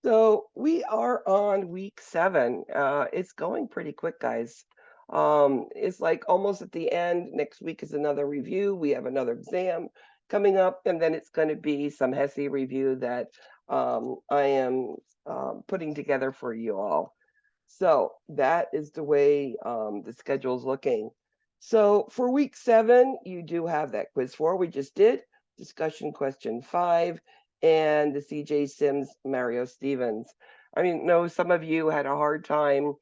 So we are on week 7. It's going pretty quick, guys. It's like almost at the end. Next week is another review. We have another exam coming up, and then it's going to be some HESI review that I am putting together for you all. So that is the way the schedule is looking. So for week 7, you do have that quiz 4 we just did, discussion question 5, and the CJ Sims Mario Stevens. I mean, no, some of you had a hard time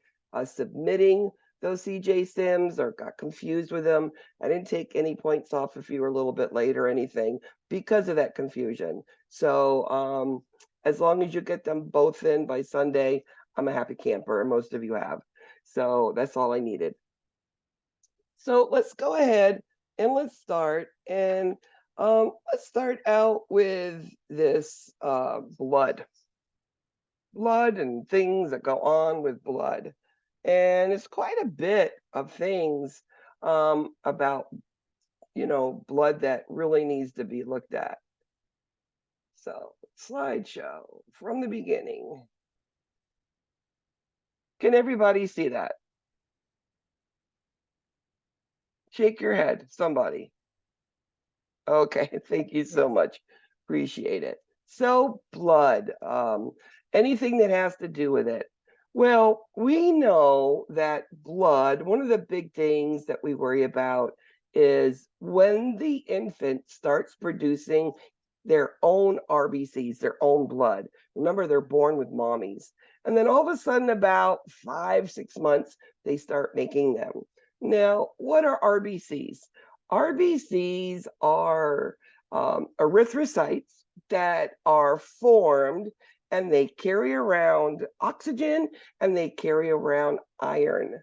submitting those CJ Sims or got confused with them. I didn't take any points off if you were a little bit late or anything because of that confusion. So as long as you get them both in by Sunday, I'm a happy camper, and most of you have. So that's all I needed. So let's go ahead and let's start. And let's start out with this blood and things that go on with blood. And it's quite a bit of things about, blood that really needs to be looked at. So slideshow from the beginning. Can everybody see that? Shake your head, somebody. Okay, thank you so much. Appreciate it. So blood, anything that has to do with it. Well, we know that blood, one of the big things that we worry about is when the infant starts producing their own RBCs, their own blood. Remember, they're born with mommies. And then all of a sudden, about 5, 6 months, they start making them. Now, what are RBCs? RBCs are erythrocytes that are formed and they carry around oxygen and they carry around iron.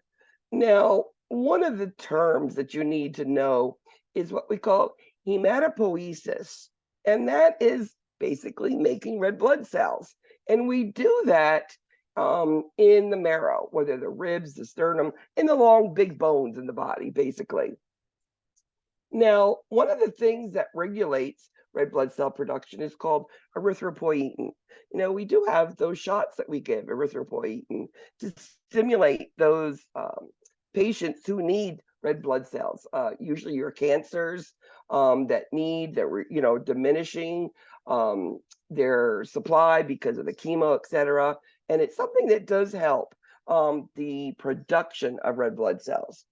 Now, one of the terms that you need to know is what we call hematopoiesis, and that is basically making red blood cells. And we do that in the marrow, whether the ribs, the sternum, and the long, big bones in the body, basically. Now, one of the things that regulates red blood cell production is called erythropoietin. We do have those shots that we give, erythropoietin, to stimulate those patients who need red blood cells. Usually your cancers that need, that were, diminishing their supply because of the chemo, et cetera. And it's something that does help the production of red blood cells.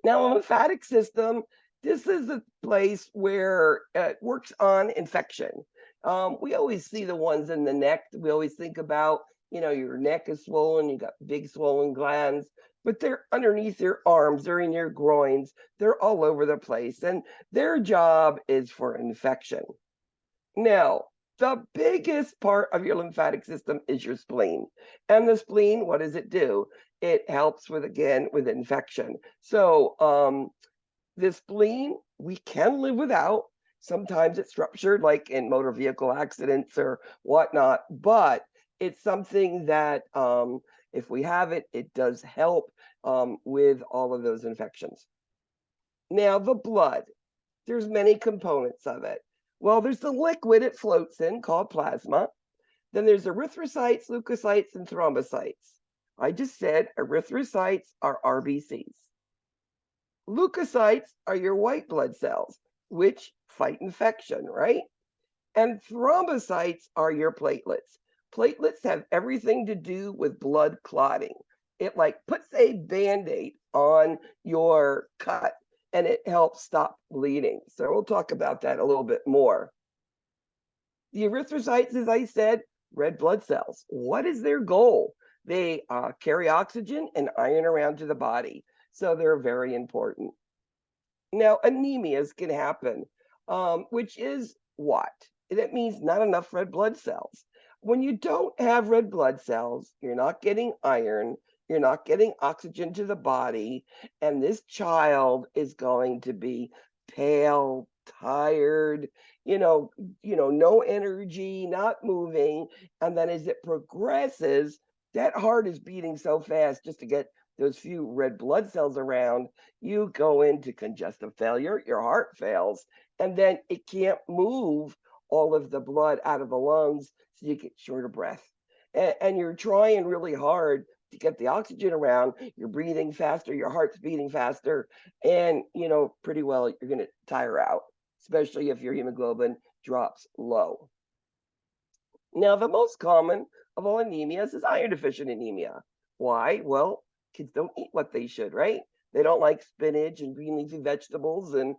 Now, a lymphatic system, this is a place where it works on infection. We always see the ones in the neck. We always think about, your neck is swollen, you got big swollen glands, but they're underneath your arms, they're in your groins, they're all over the place, and their job is for infection. Now, the biggest part of your lymphatic system is your spleen. And the spleen, what does it do? It helps with, again, with infection. So the spleen, we can live without. Sometimes it's ruptured, like in motor vehicle accidents or whatnot, but it's something that if we have it, it does help with all of those infections. Now, the blood, there's many components of it. Well, there's the liquid it floats in called plasma. Then there's erythrocytes, leukocytes, and thrombocytes. I just said erythrocytes are RBCs. Leukocytes are your white blood cells, which fight infection, right? And thrombocytes are your platelets. Platelets have everything to do with blood clotting. It like puts a Band-Aid on your cut and it helps stop bleeding. So we'll talk about that a little bit more. The erythrocytes, as I said, red blood cells. What is their goal? They carry oxygen and iron around to the body. So they're very important. Now, anemias can happen, which is what? That means not enough red blood cells. When you don't have red blood cells, you're not getting iron, you're not getting oxygen to the body, and this child is going to be pale, tired, no energy, not moving. And then as it progresses, that heart is beating so fast just to get those few red blood cells around, you go into congestive failure, your heart fails, and then it can't move all of the blood out of the lungs. so you get short of breath. And you're trying really hard to get the oxygen around. You're breathing faster, your heart's beating faster, and pretty well you're going to tire out, especially if your hemoglobin drops low. Now, the most common of all anemias is iron deficient anemia. Why? Well, kids don't eat what they should, right? They don't like spinach and green leafy vegetables, and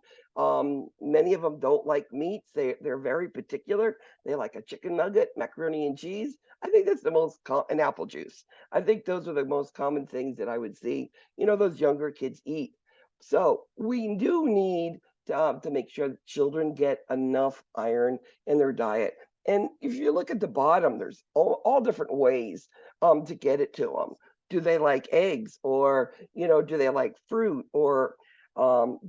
many of them don't like meats. They're very particular. They like a chicken nugget, macaroni and cheese. I think that's the most and apple juice. I think those are the most common things that I would see. Those younger kids eat. So we do need to make sure that children get enough iron in their diet. And if you look at the bottom, there's all different ways to get it to them. Do they like eggs, or do they like fruit, or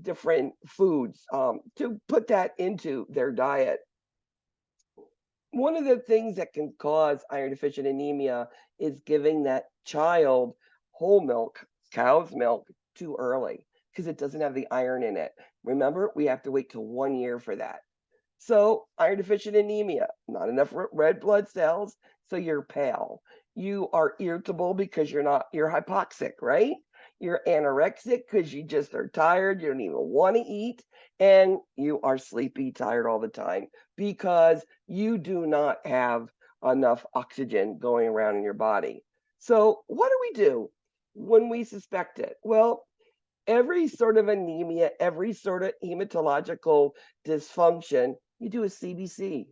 different foods to put that into their diet? One of the things that can cause iron deficient anemia is giving that child whole milk, cow's milk, too early because it doesn't have the iron in it. Remember, we have to wait till 1 year for that. So iron deficient anemia, not enough red blood cells, so you're pale. You are irritable because you're hypoxic, right? You're anorexic because you just are tired, you don't even want to eat, and you are sleepy, tired all the time because you do not have enough oxygen going around in your body. So what do we do when we suspect it? Well, every sort of anemia, every sort of hematological dysfunction, you do a CBC,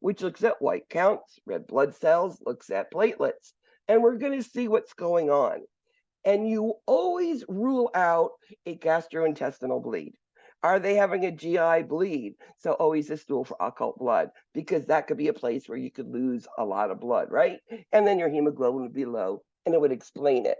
which looks at white counts, red blood cells, looks at platelets, and we're going to see what's going on. And you always rule out a gastrointestinal bleed. Are they having a GI bleed? So always a stool for occult blood, because that could be a place where you could lose a lot of blood, right? And then your hemoglobin would be low, and it would explain it.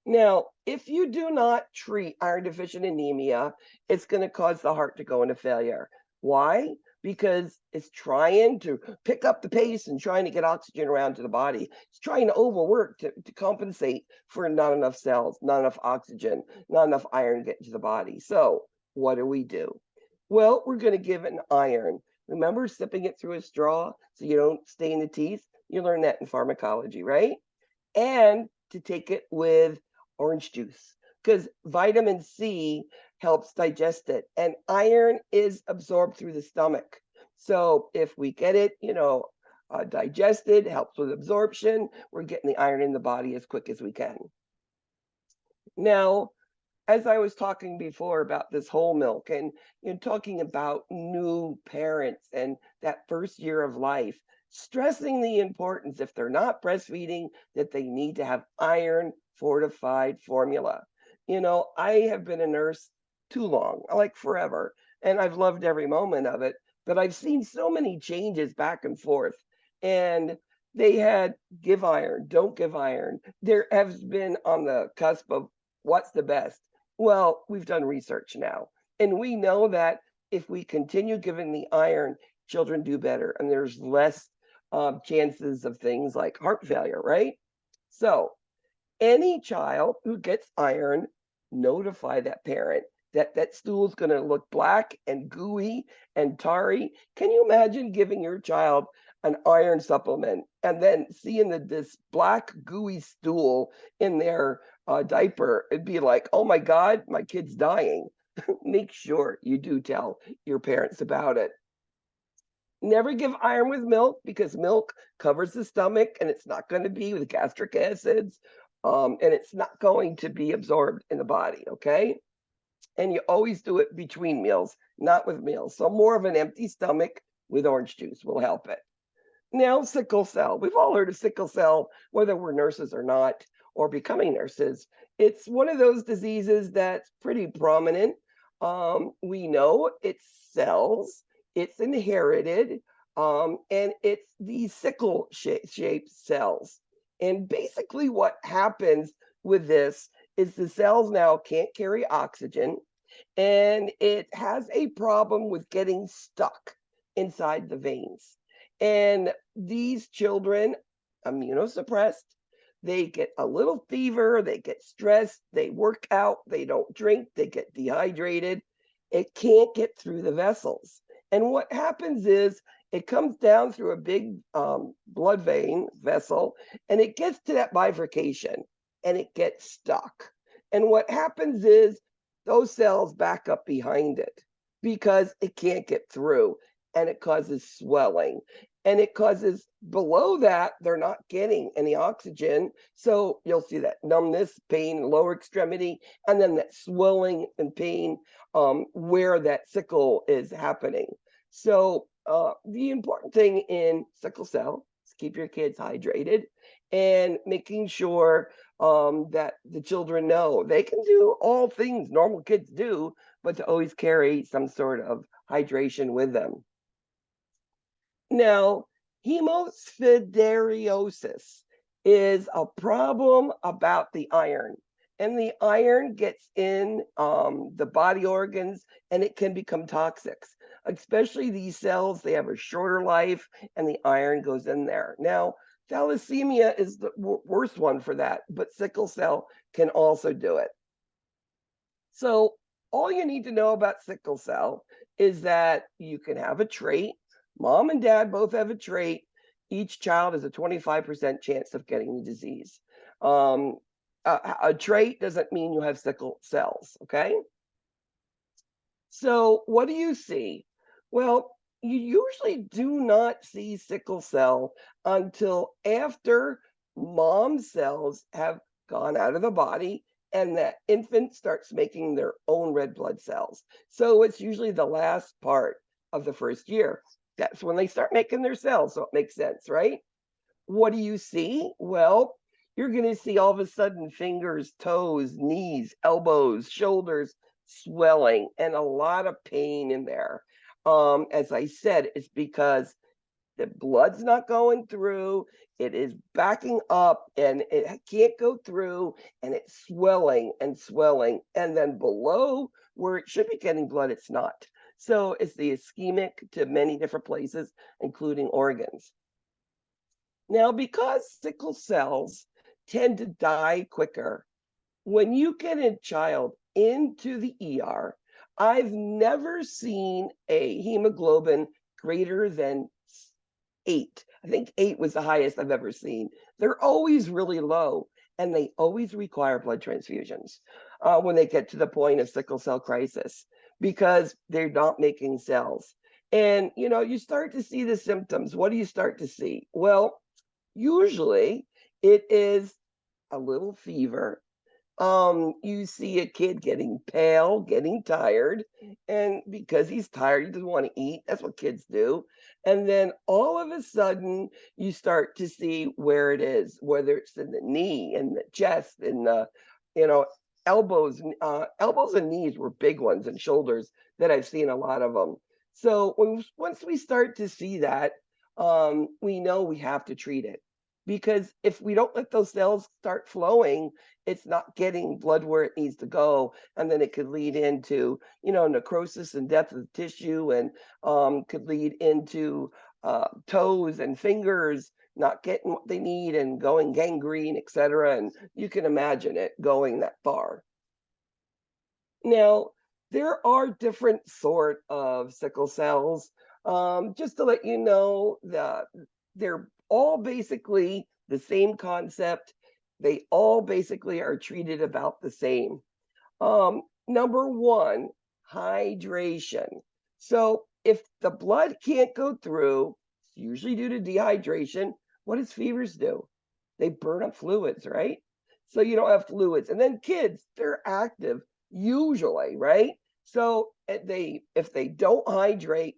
Now, if you do not treat iron deficient anemia, it's going to cause the heart to go into failure. Why? Because it's trying to pick up the pace and trying to get oxygen around to the body. It's trying to overwork to compensate for not enough cells, not enough oxygen, not enough iron getting to the body. So what do? Well, we're going to give it an iron. Remember sipping it through a straw so you don't stain the teeth? You learn that in pharmacology, right? And to take it with orange juice, because vitamin C helps digest it, and iron is absorbed through the stomach. So if we get it, digested, helps with absorption, we're getting the iron in the body as quick as we can. Now, as I was talking before about this whole milk, and talking about new parents and that first year of life, stressing the importance, if they're not breastfeeding, that they need to have iron fortified formula. I have been a nurse too long, like forever, and I've loved every moment of it, but I've seen so many changes back and forth. And they had give iron, don't give iron. There has been on the cusp of what's the best. Well, we've done research now, and we know that if we continue giving the iron, children do better, and there's less chances of things like heart failure, right? So any child who gets iron, notify that parent that stool is going to look black and gooey and tarry. Can you imagine giving your child an iron supplement and then seeing this black gooey stool in their diaper? It'd be like, oh my God, my kid's dying. Make sure you do tell your parents about it. Never give iron with milk, because milk covers the stomach and it's not going to be with gastric acids, and it's not going to be absorbed in the body, okay? And you always do it between meals, not with meals. So more of an empty stomach with orange juice will help it. Now, sickle cell. We've all heard of sickle cell, whether we're nurses or not, or becoming nurses. It's one of those diseases that's pretty prominent. We know it's cells, it's inherited, and it's these sickle shaped cells. And basically what happens with this is the cells now can't carry oxygen, and it has a problem with getting stuck inside the veins. And these children, immunosuppressed, they get a little fever, they get stressed, they work out, they don't drink, they get dehydrated. It can't get through the vessels. And what happens is It comes down through a big blood vein vessel, and it gets to that bifurcation, and it gets stuck. And what happens is those cells back up behind it because it can't get through, and it causes swelling. And it causes below that, they're not getting any oxygen. So you'll see that numbness, pain, lower extremity, and then that swelling and pain where that sickle is happening. So the important thing in sickle cell is keep your kids hydrated and making sure that the children know they can do all things normal kids do, but to always carry some sort of hydration with them. Now, hemophilia is a problem about the iron, and the iron gets in the body organs, and it can become toxic. Especially these cells, they have a shorter life, and the iron goes in there. Now, thalassemia is the worst one for that, but sickle cell can also do it. So all you need to know about sickle cell is that you can have a trait. Mom and dad both have a trait. Each child has a 25% chance of getting the disease. A trait doesn't mean you have sickle cells, okay? So what do you see? Well, you usually do not see sickle cell until after mom cells have gone out of the body and that infant starts making their own red blood cells. So it's usually the last part of the first year. That's when they start making their cells. So it makes sense, right? What do you see? Well, you're going to see all of a sudden fingers, toes, knees, elbows, shoulders swelling and a lot of pain in there. As I said, it's because the blood's not going through, it is backing up and it can't go through, and it's swelling and swelling. And then below where it should be getting blood, it's not. So it's the ischemic to many different places, including organs. Now, because sickle cells tend to die quicker, when you get a child into the ER, I've never seen a hemoglobin greater than 8. I think 8 was the highest I've ever seen. They're always really low, and they always require blood transfusions when they get to the point of sickle cell crisis because they're not making cells. And, you know, you start to see the symptoms. What do you start to see? Well, usually it is a little fever. You see a kid getting pale, getting tired, and because he's tired, he doesn't want to eat. That's what kids do. And then all of a sudden, you start to see where it is, whether it's in the knee, in the chest, in the, you know, elbows. Elbows and knees were big ones, and shoulders that I've seen a lot of them. So once we start to see that, we know we have to treat it. Because if we don't let those cells start flowing, it's not getting blood where it needs to go, and then it could lead into, you know, necrosis and death of the tissue, and could lead into toes and fingers not getting what they need and going gangrene, etc. And you can imagine it going that far. Now, there are different sort of sickle cells. Just to let you know, they're all basically the same concept. They all basically are treated about the same. Number one, hydration. So if the blood can't go through, it's usually due to dehydration. What does fevers do? They burn up fluids, right? So you don't have fluids. And then kids, they're active usually, right? So if they don't hydrate,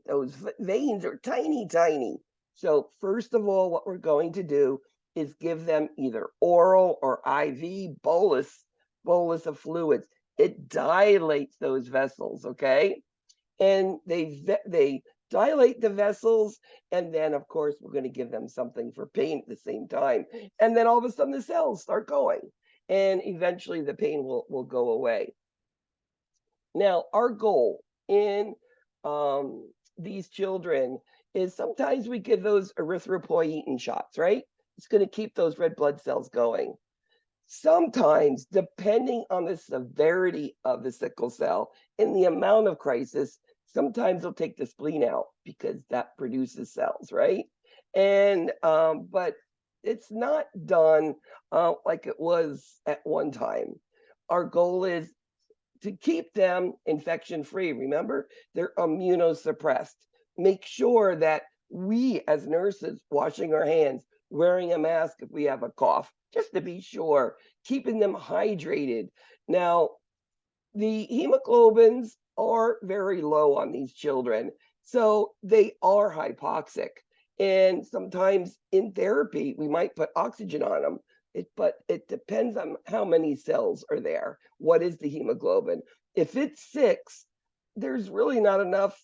those veins are tiny, tiny. So first of all, what we're going to do is give them either oral or IV bolus of fluids. It dilates those vessels, okay? And they dilate the vessels, and then of course we're going to give them something for pain at the same time. And then all of a sudden the cells start going, and eventually the pain will go away. Now, our goal in these children is sometimes we give those erythropoietin shots, right? It's going to keep those red blood cells going. Sometimes, depending on the severity of the sickle cell and the amount of crisis, sometimes they'll take the spleen out because that produces cells, right? And but it's not done like it was at one time. Our goal is to keep them infection free. Remember, they're immunosuppressed. Make sure that we as nurses washing our hands, wearing a mask if we have a cough, just to be sure, keeping them hydrated. Now, the hemoglobins are very low on these children, so they are hypoxic. And sometimes in therapy, we might put oxygen on them. But it depends on how many cells are there. What is the hemoglobin? If it's 6, there's really not enough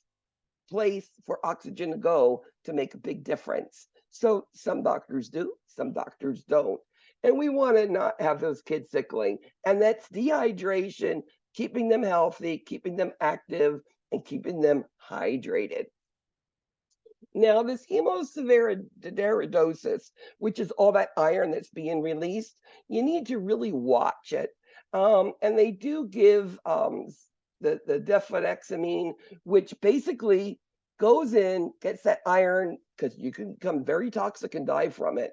place for oxygen to go to make a big difference. So some doctors do, some doctors don't. And we want to not have those kids sickling. And that's dehydration, keeping them healthy, keeping them active, and keeping them hydrated. Now, this hemosiderosis, which is all that iron that's being released, you need to really watch it. And they do give the deflexamine, which basically goes in, gets that iron, because you can become very toxic and die from it,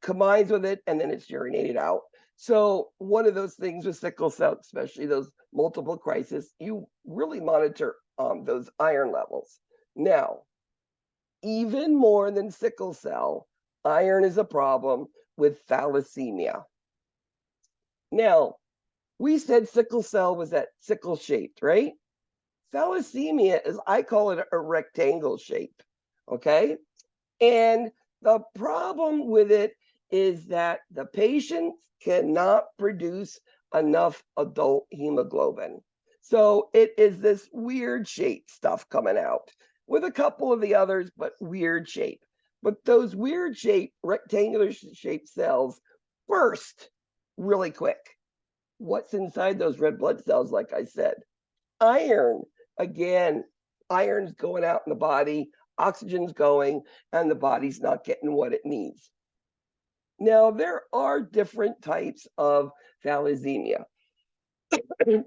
combines with it, and then it's urinated out. So one of those things with sickle cell, especially those multiple crises, you really monitor those iron levels. Now, even more than sickle cell, iron is a problem with thalassemia. Now, we said sickle cell was that sickle shaped, right? Thalassemia is, I call it a rectangle shape, okay? And the problem with it is that the patients cannot produce enough adult hemoglobin. So it is this weird shape stuff coming out with a couple of the others, but weird shape. But those weird shape, rectangular shaped cells burst really quick. What's inside those red blood cells, like I said? Iron. Again, iron's going out in the body, oxygen's going, and the body's not getting what it needs. Now, there are different types of thalassemia.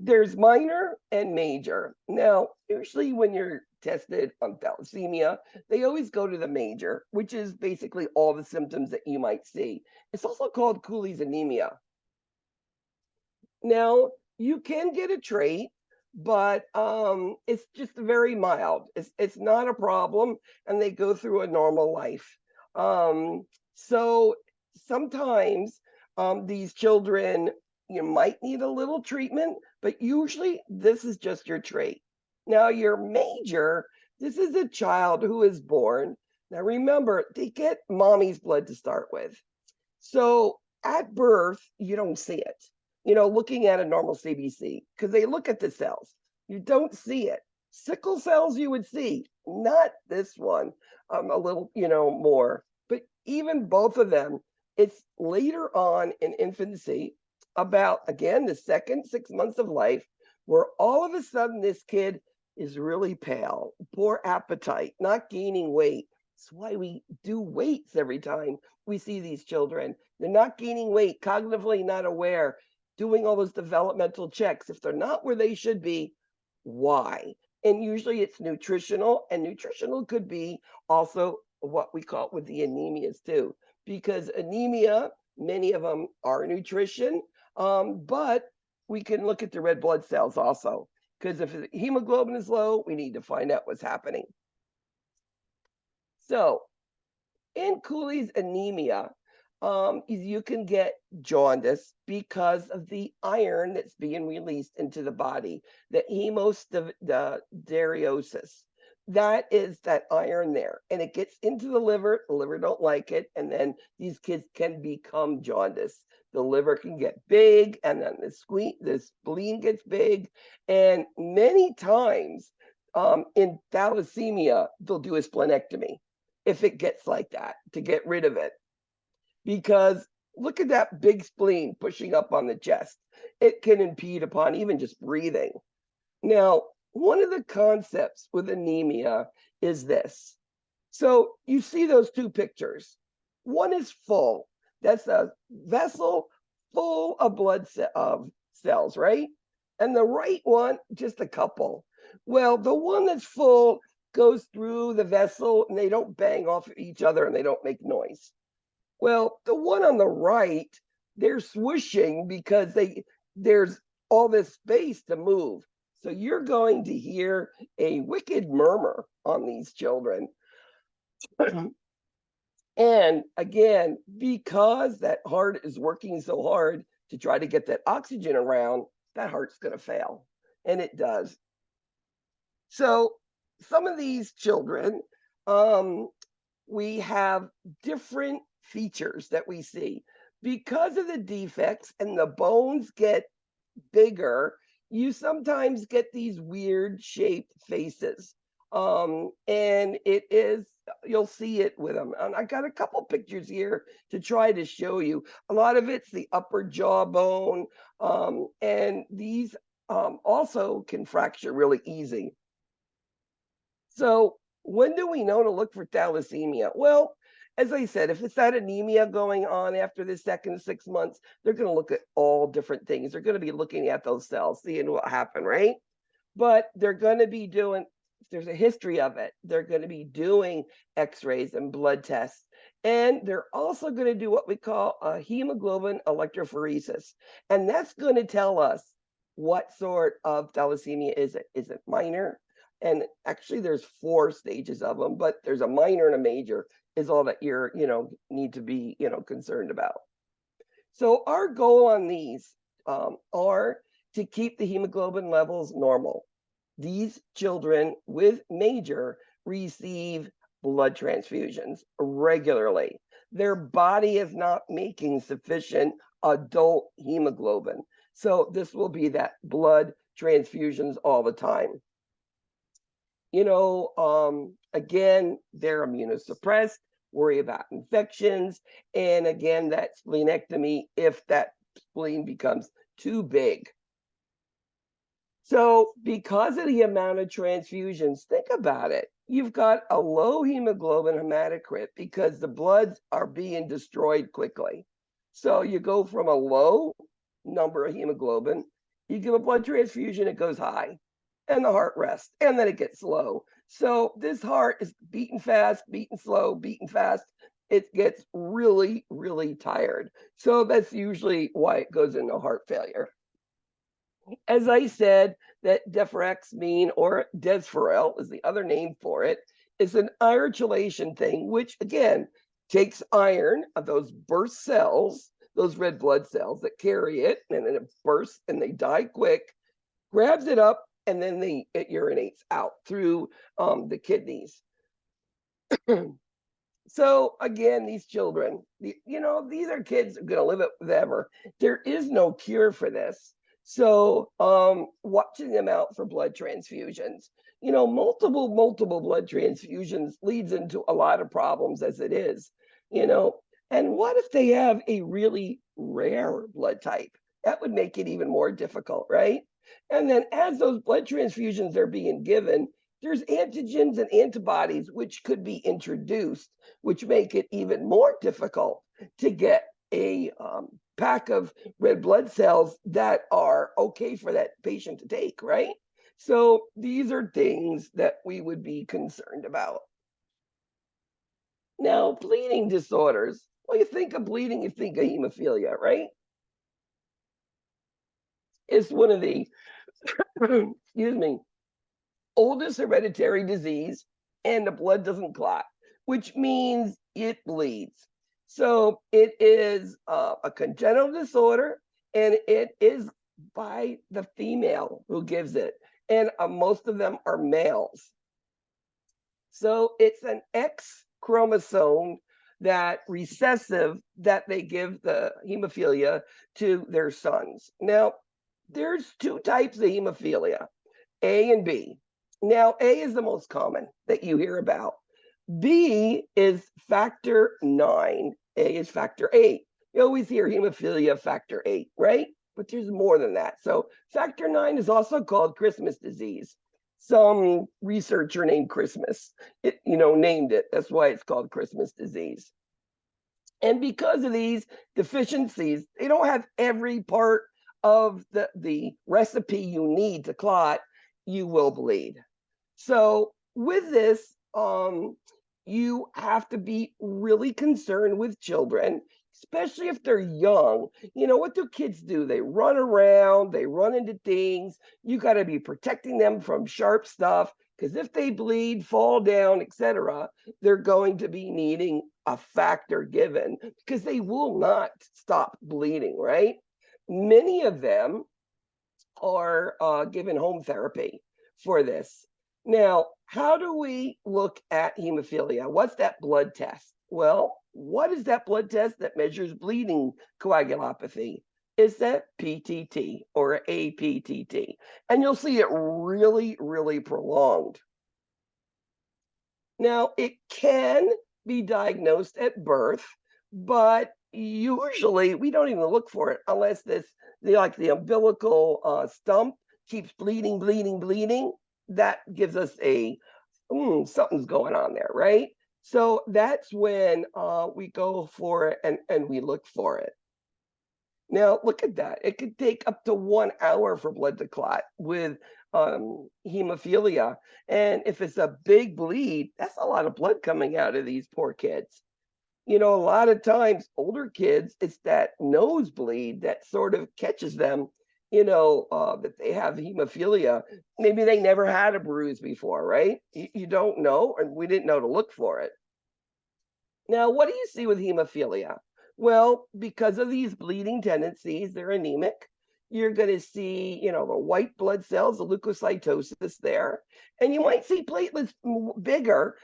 There's minor and major. Now, usually when you're tested on thalassemia, they always go to the major, which is basically all the symptoms that you might see. It's also called Cooley's anemia. Now, you can get a trait, but it's just very mild. It's not a problem, and they go through a normal life. So sometimes these children, you might need a little treatment, but usually this is just your trait. Now, your major, this is a child who is born. Now, remember, they get mommy's blood to start with. So at birth, you don't see it. You know, looking at a normal CBC, because they look at the cells. You don't see it. Sickle cells you would see, not this one, a little, more. But even both of them, it's later on in infancy, about, again, the second 6 months of life, where all of a sudden this kid is really pale, poor appetite, not gaining weight. That's why we do weights every time we see these children. They're not gaining weight, cognitively not aware, doing all those developmental checks. If they're not where they should be, why? And usually it's nutritional, and nutritional could be also what we call with the anemias too, because anemia, many of them are nutrition, but we can look at the red blood cells also, because if the hemoglobin is low, we need to find out what's happening. So in Cooley's anemia, you can get jaundice because of the iron that's being released into the body, the hemosiderosis. That is that iron there, and it gets into the liver. The liver don't like it, and then these kids can become jaundice. The liver can get big, and then the spleen gets big, and many times in thalassemia, they'll do a splenectomy if it gets like that, to get rid of it. Because look at that big spleen pushing up on the chest. It can impede upon even just breathing. Now, one of the concepts with anemia is this. So you see those two pictures. One is full. That's a vessel full of blood cells, right? And the right one, just a couple. Well, the one that's full goes through the vessel and they don't bang off each other and they don't make noise. Well, the one on the right, they're swooshing because there's all this space to move. So you're going to hear a wicked murmur on these children. And again, because that heart is working so hard to try to get that oxygen around, that heart's going to fail. And it does. So some of these children, we have different features that we see. Because of the defects and the bones get bigger, you sometimes get these weird shaped faces. And you'll see it with them. And I got a couple pictures here to try to show you. A lot of it's the upper jawbone, and these also can fracture really easy. So when do we know to look for thalassemia? Well, as I said, if it's that anemia going on after the second 6 months, they're going to look at all different things. They're going to be looking at those cells, seeing what happened, right? But they're going to be doing, if there's a history of it, they're going to be doing x-rays and blood tests. And they're also going to do what we call a hemoglobin electrophoresis. And that's going to tell us what sort of thalassemia is it. Is it minor? And actually there's 4 stages of them, but there's a minor and a major is all that you're, need to be, concerned about. So our goal on these are to keep the hemoglobin levels normal. These children with major receive blood transfusions regularly. Their body is not making sufficient adult hemoglobin. So this will be that blood transfusions all the time. Again, they're immunosuppressed, worry about infections, and again, that splenectomy if that spleen becomes too big. So because of the amount of transfusions, think about it. You've got a low hemoglobin hematocrit because the bloods are being destroyed quickly. So you go from a low number of hemoglobin, you give a blood transfusion, it goes high, and the heart rests, and then it gets slow. So this heart is beating fast, beating slow, beating fast. It gets really, really tired. So that's usually why it goes into heart failure. As I said, that deferexamine or desferel is the other name for it. It's an iron chelation thing, which again takes iron of those burst cells, those red blood cells that carry it, and then it bursts and they die quick, grabs it up, and then it urinates out through the kidneys. So again, these children, these are kids who are going to live it forever. There is no cure for this. So watching them out for blood transfusions, multiple blood transfusions leads into a lot of problems as it is, and what if they have a really rare blood type? That would make it even more difficult, right? And then as those blood transfusions are being given, there's antigens and antibodies which could be introduced, which make it even more difficult to get a pack of red blood cells that are okay for that patient to take, right? So these are things that we would be concerned about. Now, bleeding disorders. Well, you think of bleeding, you think of hemophilia, right? It's one of the, excuse me, oldest hereditary disease, and the blood doesn't clot, which means it bleeds. So it is a congenital disorder, and it is by the female who gives it. And most of them are males. So it's an X chromosome that recessive that they give the hemophilia to their sons. Now, there's 2 types of hemophilia, A and B. Now, A is the most common that you hear about. B is factor 9. A is factor 8. You always hear hemophilia factor 8, right? But there's more than that. So factor 9 is also called Christmas disease. Some researcher named Christmas, named it. That's why it's called Christmas disease. And because of these deficiencies, they don't have every part of the recipe you need to clot. you will bleed. So with this, you have to be really concerned with children, especially if they're young. You know, what do kids do? They run around, they run into things. You got to be protecting them from sharp stuff because if they bleed, fall down, etc., they're going to be needing a factor given because they will not stop bleeding, right? Many of them are given home therapy for this. Now, how do we look at hemophilia? What's that blood test? Well, what is that blood test that measures bleeding coagulopathy? Is that PTT or APTT? And you'll see it really, really prolonged. Now, it can be diagnosed at birth, but usually we don't even look for it unless the umbilical stump keeps bleeding, bleeding, bleeding. That gives us a something's going on there, right? So that's when we go for it and we look for it. Now, look at that. It could take up to 1 hour for blood to clot with hemophilia. And if it's a big bleed, that's a lot of blood coming out of these poor kids. You know, a lot of times, older kids, it's that nosebleed that sort of catches them, that they have hemophilia. Maybe they never had a bruise before, right? You don't know, and we didn't know to look for it. Now, what do you see with hemophilia? Well, because of these bleeding tendencies, they're anemic. You're going to see, the white blood cells, the leukocytosis there, and you might see platelets bigger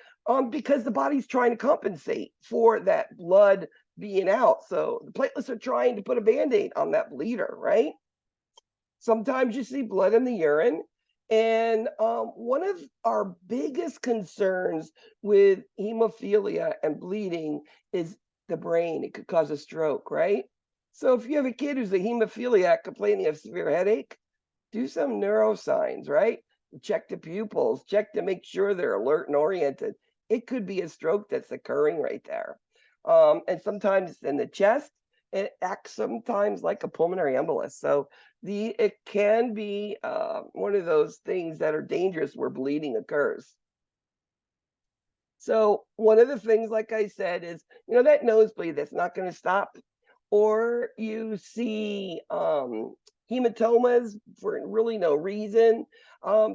because the body's trying to compensate for that blood being out. So the platelets are trying to put a band-aid on that bleeder, right? Sometimes you see blood in the urine. And one of our biggest concerns with hemophilia and bleeding is the brain. It could cause a stroke, right? So if you have a kid who's a hemophiliac complaining of severe headache, do some neuroscience, right? Check the pupils, check to make sure they're alert and oriented. It could be a stroke that's occurring right there. And sometimes in the chest, it acts sometimes like a pulmonary embolus. So it can be one of those things that are dangerous where bleeding occurs. So one of the things, like I said, is that nosebleed that's not going to stop, or you see hematomas for really no reason.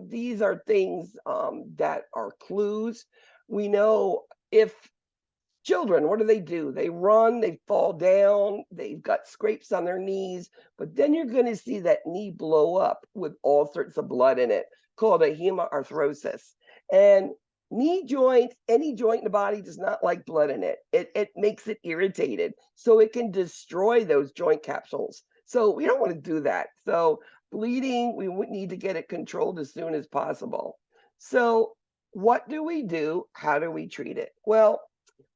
These are things that are clues. We know if children, what do? They run, they fall down, they've got scrapes on their knees, but then you're going to see that knee blow up with all sorts of blood in it, called a hemarthrosis. And knee joints, any joint in the body does not like blood in it. It makes it irritated. So it can destroy those joint capsules. So we don't want to do that. So bleeding, we would need to get it controlled as soon as possible. So what do we do? How do we treat it? Well,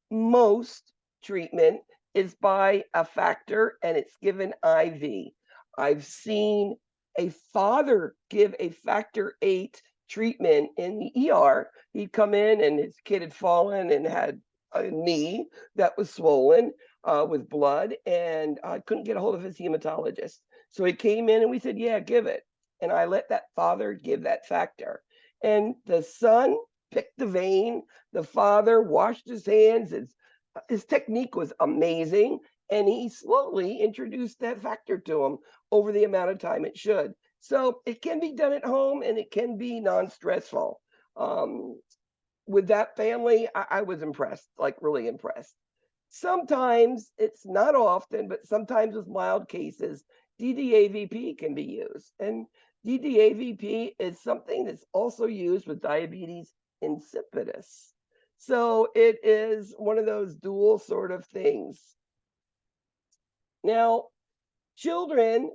most treatment is by a factor and it's given IV. I've seen a father give a factor 8 treatment in the ER. He'd come in and his kid had fallen and had a knee that was swollen with blood, and I couldn't get a hold of his hematologist. So he came in and we said, yeah, give it. And I let that father give that factor. And the son picked the vein. The father washed his hands. His technique was amazing. And he slowly introduced that factor to him over the amount of time it should. So it can be done at home and it can be non-stressful. With that family, I was impressed, like really impressed. Sometimes, it's not often, but sometimes with mild cases, DDAVP can be used. And DDAVP is something that's also used with diabetes insipidus. So it is one of those dual sort of things. Now, children,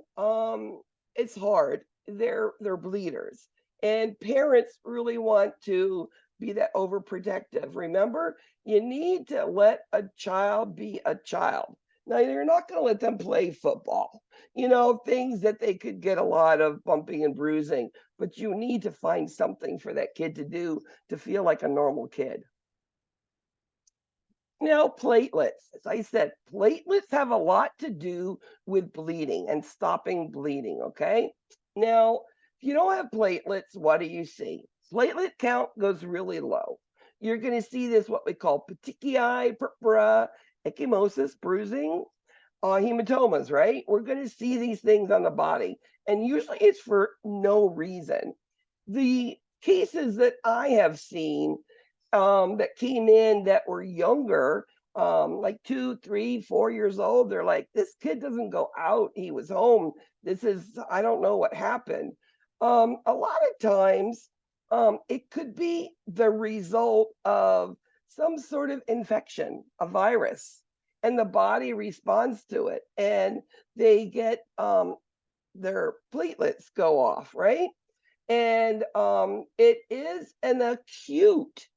it's hard. They're bleeders. And parents really want to be that overprotective. Remember, you need to let a child be a child. Now, you're not going to let them play football, things that they could get a lot of bumping and bruising, but you need to find something for that kid to do to feel like a normal kid. Now, platelets, as I said, platelets have a lot to do with bleeding and stopping bleeding, okay? Now, If you don't have platelets, what do you see? Platelet count goes really low. You're going to see this, what we call petechiae, purpura, ecchymosis, bruising, hematomas, right? We're going to see these things on the body, and usually it's for no reason. The cases that I have seen that came in that were younger, like 2, 3, 4 years old, they're like, this kid doesn't go out. He was home. I don't know what happened. A lot of times, it could be the result of some sort of infection, a virus, and the body responds to it, and they get their platelets go off, right? And it is an acute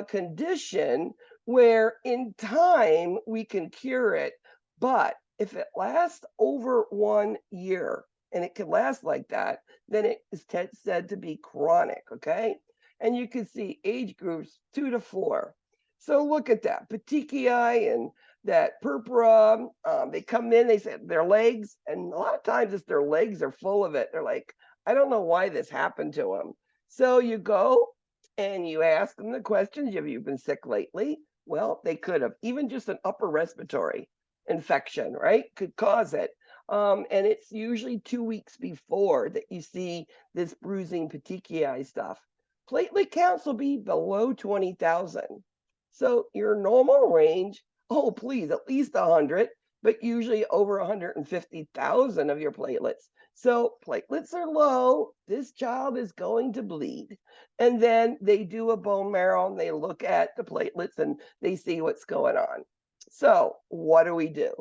condition where in time we can cure it. But if it lasts over 1 year, and it can last like that, then it is said to be chronic, okay? And you can see age groups 2 to 4. So look at that, petechiae and that purpura. They come in, they say their legs, and a lot of times it's their legs are full of it. They're like, I don't know why this happened to them. So you go and you ask them the questions. Have you been sick lately? Well, they could have. Even just an upper respiratory infection, right, could cause it. And it's usually 2 weeks before that you see this bruising petechiae stuff. Platelet counts will be below 20,000. So your normal range, oh, please, at least 100, but usually over 150,000 of your platelets. So platelets are low. This child is going to bleed. And then they do a bone marrow and they look at the platelets and they see what's going on. So what do we do?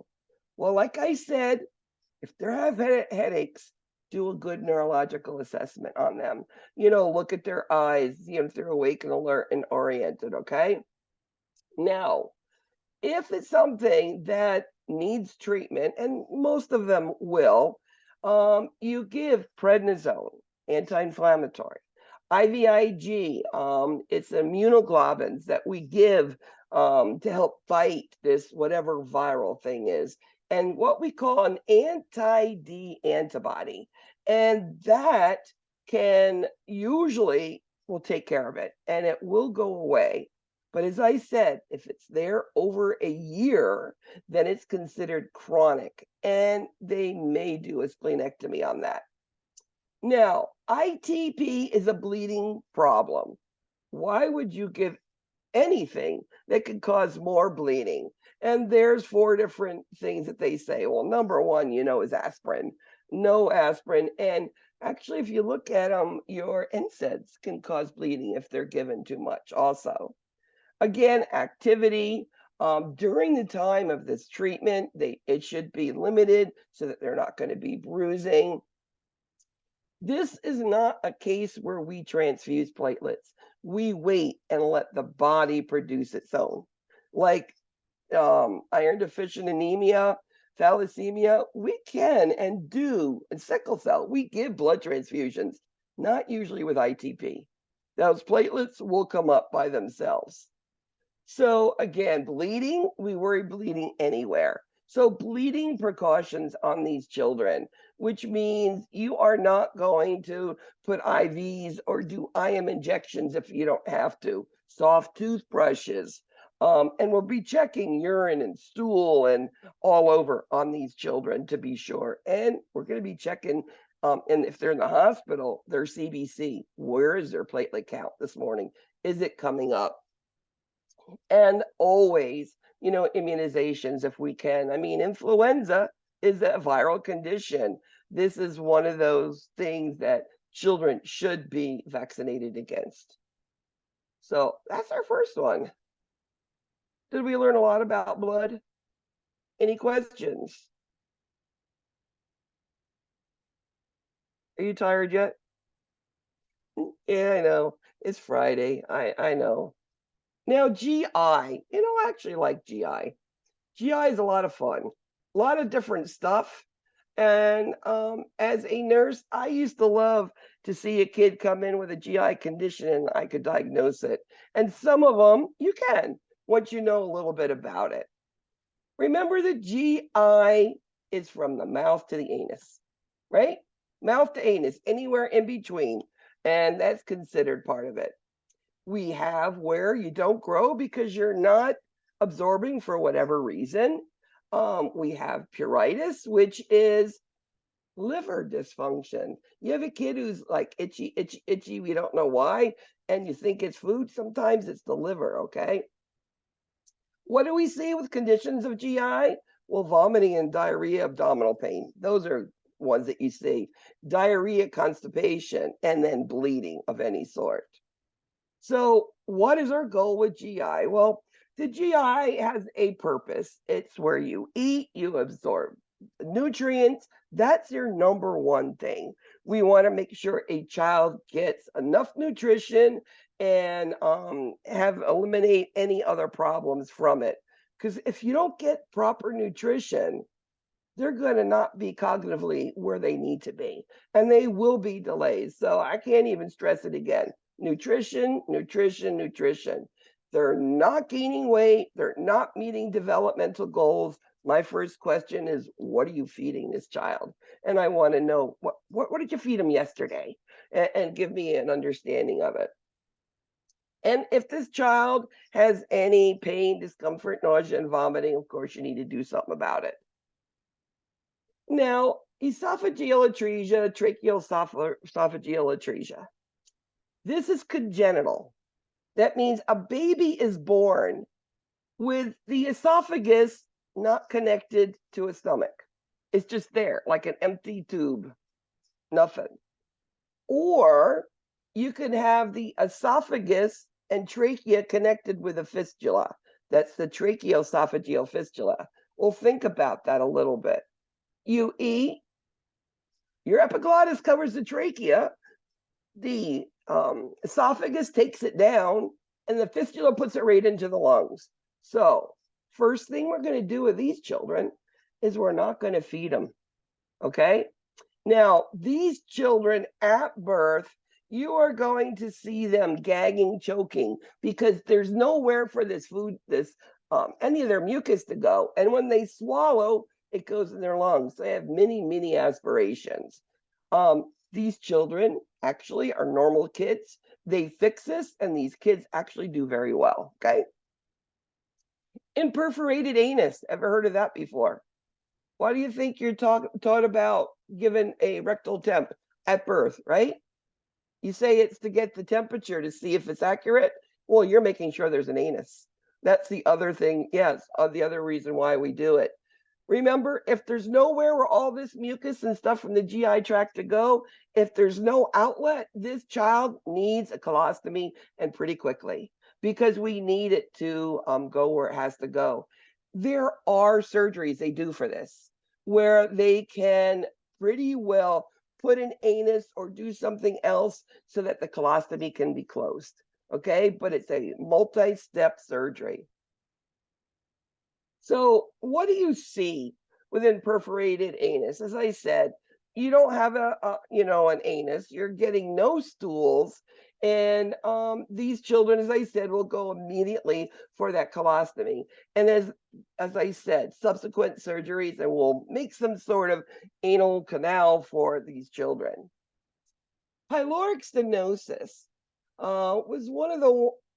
Well, like I said, if they have headaches, do a good neurological assessment on them. Look at their eyes, if they're awake and alert and oriented, okay? Now, if it's something that needs treatment, and most of them will, you give prednisone, anti-inflammatory, IVIG. It's immunoglobulins that we give to help fight this whatever viral thing is, and what we call an anti-D antibody, and that can usually will take care of it, and it will go away. But as I said, if it's there over a year, then it's considered chronic, and they may do a splenectomy on that. Now, ITP is a bleeding problem. Why would you give anything that could cause more bleeding? And there's 4 different things that they say. Well, number one, is aspirin. No aspirin. And actually, if you look at them, your NSAIDs can cause bleeding if they're given too much also. Again, activity during the time of this treatment, it should be limited so that they're not going to be bruising. This is not a case where we transfuse platelets. We wait and let the body produce its own. Like iron deficient anemia, thalassemia, we can and do, and sickle cell, we give blood transfusions, not usually with ITP. Those platelets will come up by themselves. So again, bleeding, we worry bleeding anywhere. So bleeding precautions on these children, which means you are not going to put IVs or do IM injections if you don't have to. Soft toothbrushes. And we'll be checking urine and stool and all over on these children to be sure. And we're going to be checking, and if they're in the hospital, their CBC. Where is their platelet count this morning? Is it coming up? And always, immunizations if we can. I mean, influenza is a viral condition. This is one of those things that children should be vaccinated against. So that's our first one. Did we learn a lot about blood? Any questions? Are you tired yet? Yeah, I know. It's Friday. I know. Now, GI, I actually like GI. GI is a lot of fun, a lot of different stuff. And as a nurse, I used to love to see a kid come in with a GI condition and I could diagnose it. And some of them you can once you know a little bit about it. Remember, the GI is from the mouth to the anus, right? mouth to anus, anywhere in between, and that's considered part of it. We have where you don't grow because you're not absorbing for whatever reason. We have pruritus, which is liver dysfunction. You have a kid who's like itchy, itchy, itchy. We don't know why, and you think it's food. Sometimes it's the liver. Okay. What do we see with conditions of GI? Well, vomiting and diarrhea, abdominal pain. Those are ones that you see. Diarrhea, constipation, and then bleeding of any sort. So, what is our goal with GI? Well, the GI has a purpose. It's where you eat, you absorb nutrients. That's your number one thing. We want to make sure a child gets enough nutrition and have eliminate any other problems from it. Because if you don't get proper nutrition, they're going to not be cognitively where they need to be, and they will be delays. So I can't even stress it again. Nutrition, nutrition, nutrition. They're not gaining weight. They're not meeting developmental goals. My first question is, what are you feeding this child? And I want to know, what did you feed him yesterday? And give me an understanding of it. And if this child has any pain, discomfort, nausea, and vomiting, of course, you need to do something about it. Now, esophageal atresia, tracheal esophageal atresia. This is congenital. That means a baby is born with the esophagus not connected to a stomach. It's just there, like an empty tube, nothing. Or you can have the esophagus and trachea connected with a fistula. That's the tracheoesophageal fistula. Well, think about that a little bit. You eat, your epiglottis covers the trachea, the esophagus takes it down, and the fistula puts it right into the lungs. So, first thing we're going to do with these children is we're not going to feed them. Okay? Now, these children at birth, you are going to see them gagging, choking, because there's nowhere for this food, any of their mucus to go. And when they swallow, it goes in their lungs. They have many aspirations. These children actually are normal kids. They fix this, and these kids actually do very well. Okay. And perforated anus. Ever heard of that before? Why do you think you're taught about giving a rectal temp at birth, right? You say it's to get the temperature to see if it's accurate. Well, you're making sure there's an anus. That's the other thing. Yes, the other reason why we do it. Remember, if there's nowhere where all this mucus and stuff from the GI tract to go, if there's no outlet, this child needs a colostomy, and pretty quickly, because we need it to go where it has to go. There are surgeries they do for this, where they can pretty well put an anus or do something else so that the colostomy can be closed. Okay, but it's a multi-step surgery. So what do you see within perforated anus? As I said, you don't have an anus. You're getting no stools, and these children, as I said, will go immediately for that colostomy. And as I said, subsequent surgeries, and we'll make some sort of anal canal for these children. Pyloric stenosis was one of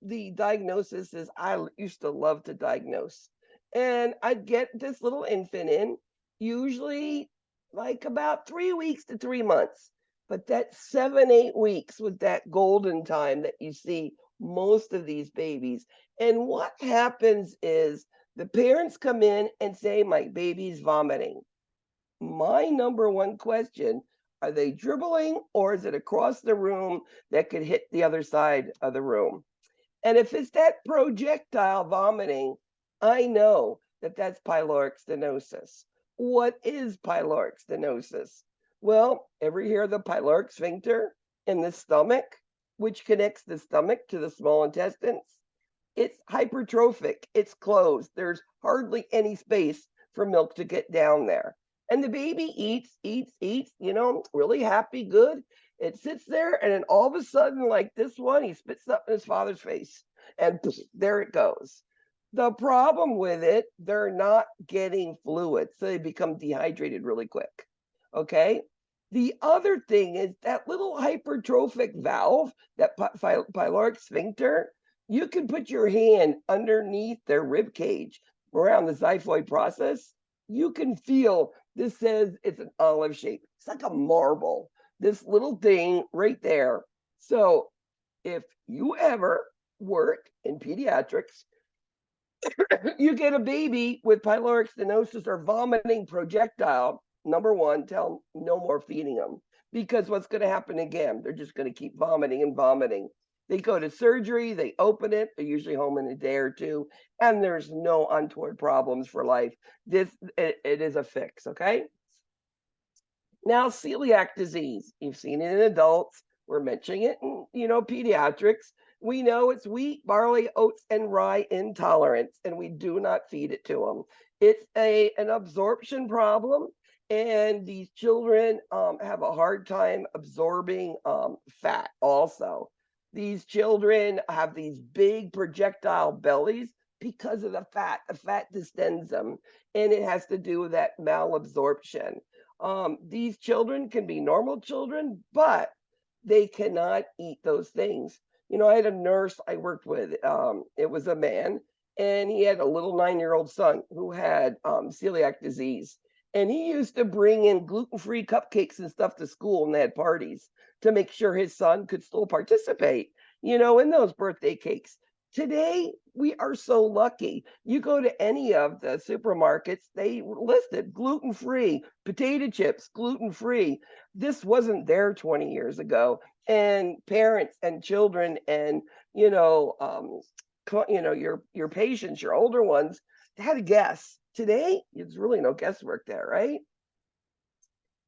the diagnoses I used to love to diagnose. And I'd get this little infant in, usually like about 3 weeks to 3 months. But that 7, 8 weeks was that golden time that you see most of these babies. And what happens is the parents come in and say, my baby's vomiting. My number one question, are they dribbling, or is it across the room that could hit the other side of the room? And if it's that projectile vomiting, I know that that's pyloric stenosis. What is pyloric stenosis? Well, ever hear of the pyloric sphincter in the stomach, which connects the stomach to the small intestines? It's hypertrophic. It's closed. There's hardly any space for milk to get down there. And the baby eats, really happy, good. It sits there, and then all of a sudden, like this one, he spits up in his father's face, and there it goes. The problem with it, they're not getting fluid, so they become dehydrated really quick. Okay? The other thing is that little hypertrophic valve, that pyloric sphincter, you can put your hand underneath their rib cage around the xiphoid process. You can feel this says it's an olive shape. It's like a marble, this little thing right there. So if you ever work in pediatrics, you get a baby with pyloric stenosis or vomiting projectile, number one, tell them no more feeding them. Because what's going to happen again? They're just going to keep vomiting and vomiting. They go to surgery, they open it, they're usually home in a day or two, and there's no untoward problems for life. It is a fix, okay? Now, celiac disease, you've seen it in adults. We're mentioning it in, pediatrics. We know it's wheat, barley, oats, and rye intolerance, and we do not feed it to them. It's an absorption problem, and these children have a hard time absorbing fat also. These children have these big projectile bellies because of the fat. The fat distends them, and it has to do with that malabsorption. These children can be normal children, but they cannot eat those things. I had a nurse I worked with. It was a man, and he had a little 9-year-old son who had celiac disease. And he used to bring in gluten-free cupcakes and stuff to school, and they had parties to make sure his son could still participate, in those birthday cakes. Today, we are so lucky. You go to any of the supermarkets, they listed gluten-free, potato chips, gluten-free. This wasn't there 20 years ago. And parents and children and, your patients, your older ones, they had to guess. Today, there's really no guesswork there, right?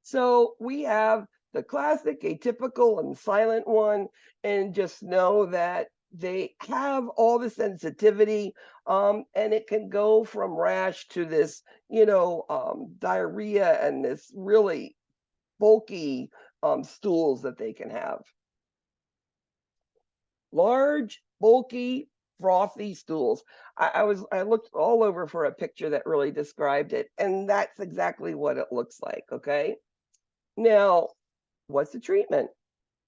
So we have the classic, atypical, and silent one, and just know that they have all the sensitivity, and it can go from rash to this, diarrhea and this really bulky stools that they can have. Large, bulky, frothy stools. I looked all over for a picture that really described it, and that's exactly what it looks like, okay? Now, what's the treatment?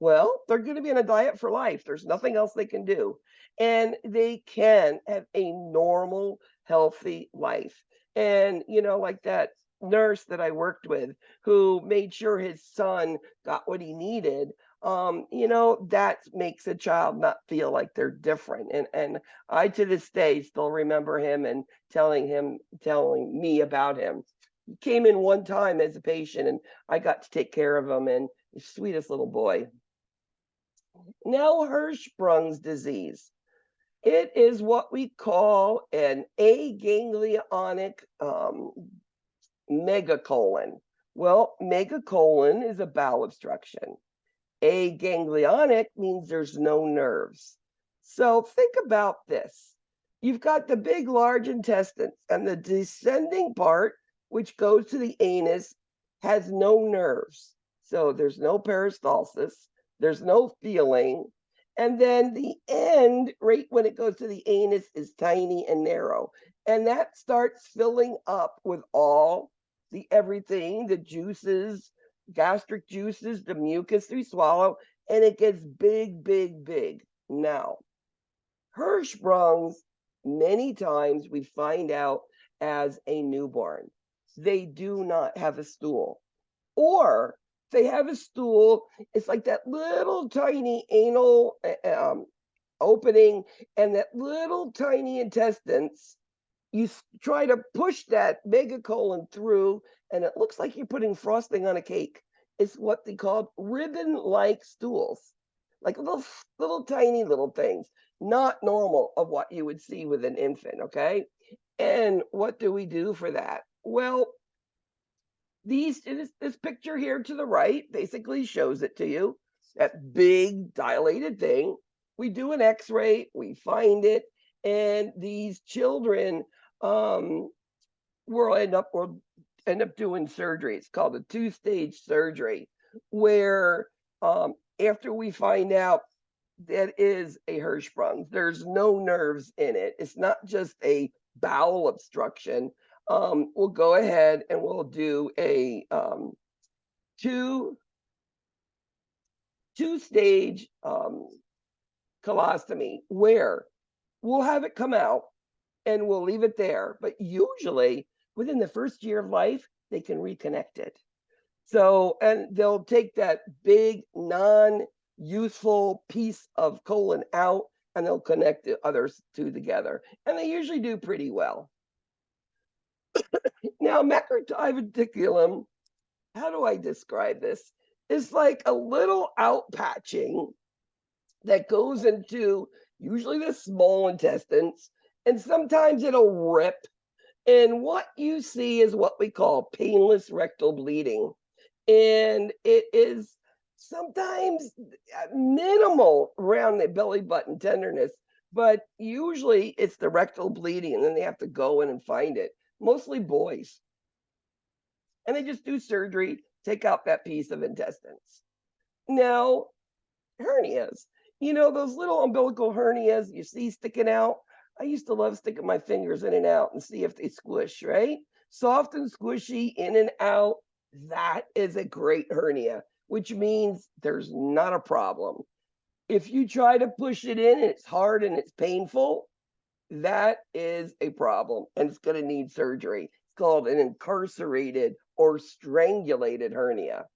Well, they're going to be on a diet for life. There's nothing else they can do. And they can have a normal, healthy life. And, like that nurse that I worked with who made sure his son got what he needed, that makes a child not feel like they're different. And I to this day still remember him and telling me about him. He came in one time as a patient and I got to take care of him, and the sweetest little boy. Now, Hirschsprung's disease. It is what we call an aganglionic megacolon. Well, megacolon is a bowel obstruction. Aganglionic means there's no nerves. So think about this. You've got the big, large intestines, and the descending part, which goes to the anus, has no nerves. So there's no peristalsis, there's no feeling. And then the end, right when it goes to the anus, is tiny and narrow. And that starts filling up with all the everything, the juices, gastric juices, the mucus we swallow, and it gets big, big, big. Now, Hirschsprung's, many times we find out as a newborn. They do not have a stool. Or they have a stool, it's like that little tiny anal opening and that little tiny intestines. You try to push that megacolon through, and it looks like you're putting frosting on a cake. It's what they call ribbon-like stools, like little tiny little things, not normal of what you would see with an infant, okay? And what do we do for that? Well, this picture here to the right basically shows it to you, that big dilated thing. We do an x-ray, we find it, and these children will end up doing surgery. It's called a 2-stage surgery, where after we find out that is a Hirschsprung, there's no nerves in it. It's not just a bowel obstruction. We'll go ahead and we'll do a two-stage colostomy where we'll have it come out and we'll leave it there. But usually within the first year of life, they can reconnect it. So, and they'll take that big non-useful piece of colon out and they'll connect the others two together. And they usually do pretty well. Now, diverticulum, how do I describe this? It's like a little outpatching that goes into usually the small intestines, and sometimes it'll rip. And what you see is what we call painless rectal bleeding. And it is sometimes minimal around the belly button tenderness, but usually it's the rectal bleeding, and then they have to go in and find it. Mostly boys. And they just do surgery, take out that piece of intestines. Now, hernias, those little umbilical hernias you see sticking out. I used to love sticking my fingers in and out and see if they squish, right? Soft and squishy, in and out. That is a great hernia, which means there's not a problem. If you try to push it in and it's hard and it's painful, that is a problem and it's going to need surgery. It's called an incarcerated or strangulated hernia.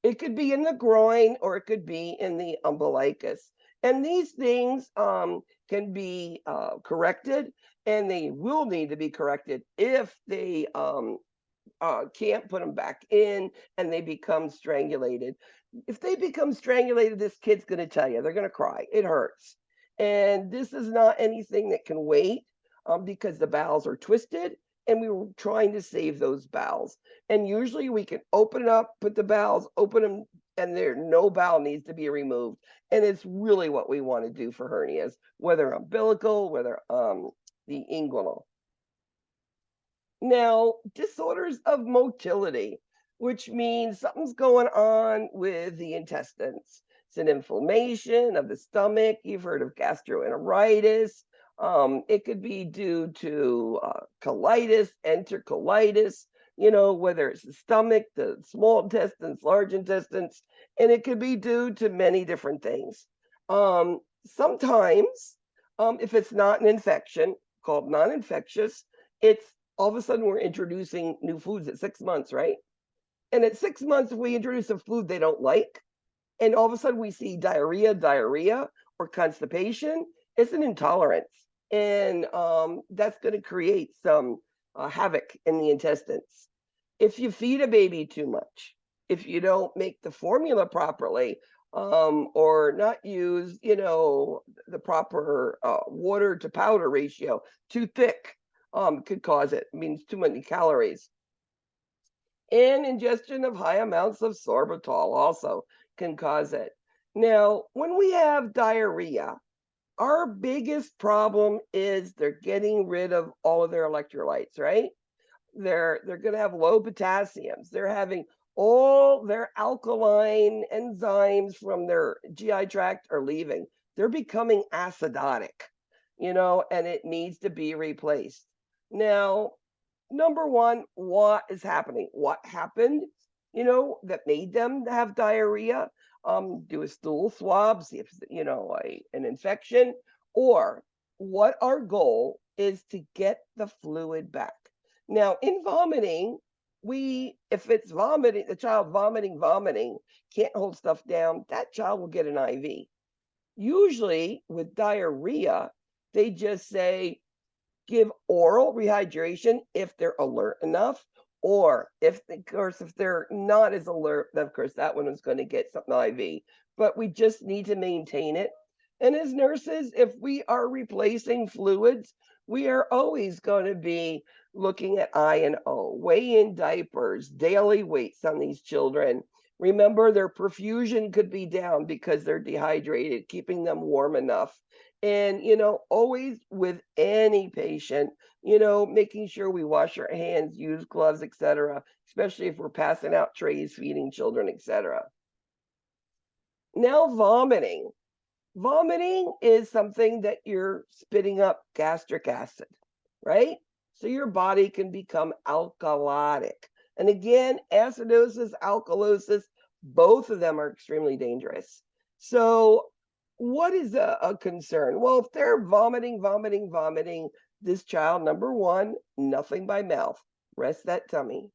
It could be in the groin or it could be in the umbilicus. And these things can be corrected, and they will need to be corrected if they can't put them back in and they become strangulated. If they become strangulated, this kid's going to tell you, they're going to cry. It hurts. And this is not anything that can wait because the bowels are twisted and we were trying to save those bowels. And usually we can open it up, put the bowels, open them, and no bowel needs to be removed. And it's really what we want to do for hernias, whether umbilical, whether the inguinal. Now, disorders of motility, which means something's going on with the intestines. It's an inflammation of the stomach. You've heard of gastroenteritis. It could be due to colitis, enterocolitis, whether it's the stomach, the small intestines, large intestines, and it could be due to many different things. Sometimes, if it's not an infection, called non-infectious, it's all of a sudden we're introducing new foods at 6 months, right? And at 6 months, if we introduce a food they don't like, and all of a sudden we see diarrhea, or constipation, it's an intolerance. And that's going to create some havoc in the intestines. If you feed a baby too much, if you don't make the formula properly, or not use, the proper water to powder ratio, too thick, could cause it. It means too many calories. And ingestion of high amounts of sorbitol also can cause it. Now, when we have diarrhea, our biggest problem is they're getting rid of all of their electrolytes, right? They're going to have low potassiums. They're having all their alkaline enzymes from their GI tract are leaving. They're becoming acidotic, and it needs to be replaced. Now, number one, what is happening? What happened, that made them have diarrhea? Do a stool swab, see if an infection, or what our goal is to get the fluid back. Now, in vomiting, if it's vomiting, the child vomiting, can't hold stuff down, that child will get an IV. Usually with diarrhea, they just say, give oral rehydration if they're alert enough, or if they're not as alert, of course, that one is going to get something IV. But we just need to maintain it. And as nurses, if we are replacing fluids, we are always going to be looking at I&O, weigh-in diapers, daily weights on these children. Remember, their perfusion could be down because they're dehydrated, keeping them warm enough. And, always with any patient, making sure we wash our hands, use gloves, etc., especially if we're passing out trays, feeding children, etc. Now, vomiting. Vomiting is something that you're spitting up gastric acid, right? So your body can become alkalotic. And again, acidosis, alkalosis, both of them are extremely dangerous. So what is a concern? Well, if they're vomiting, this child, number one, nothing by mouth. Rest that tummy.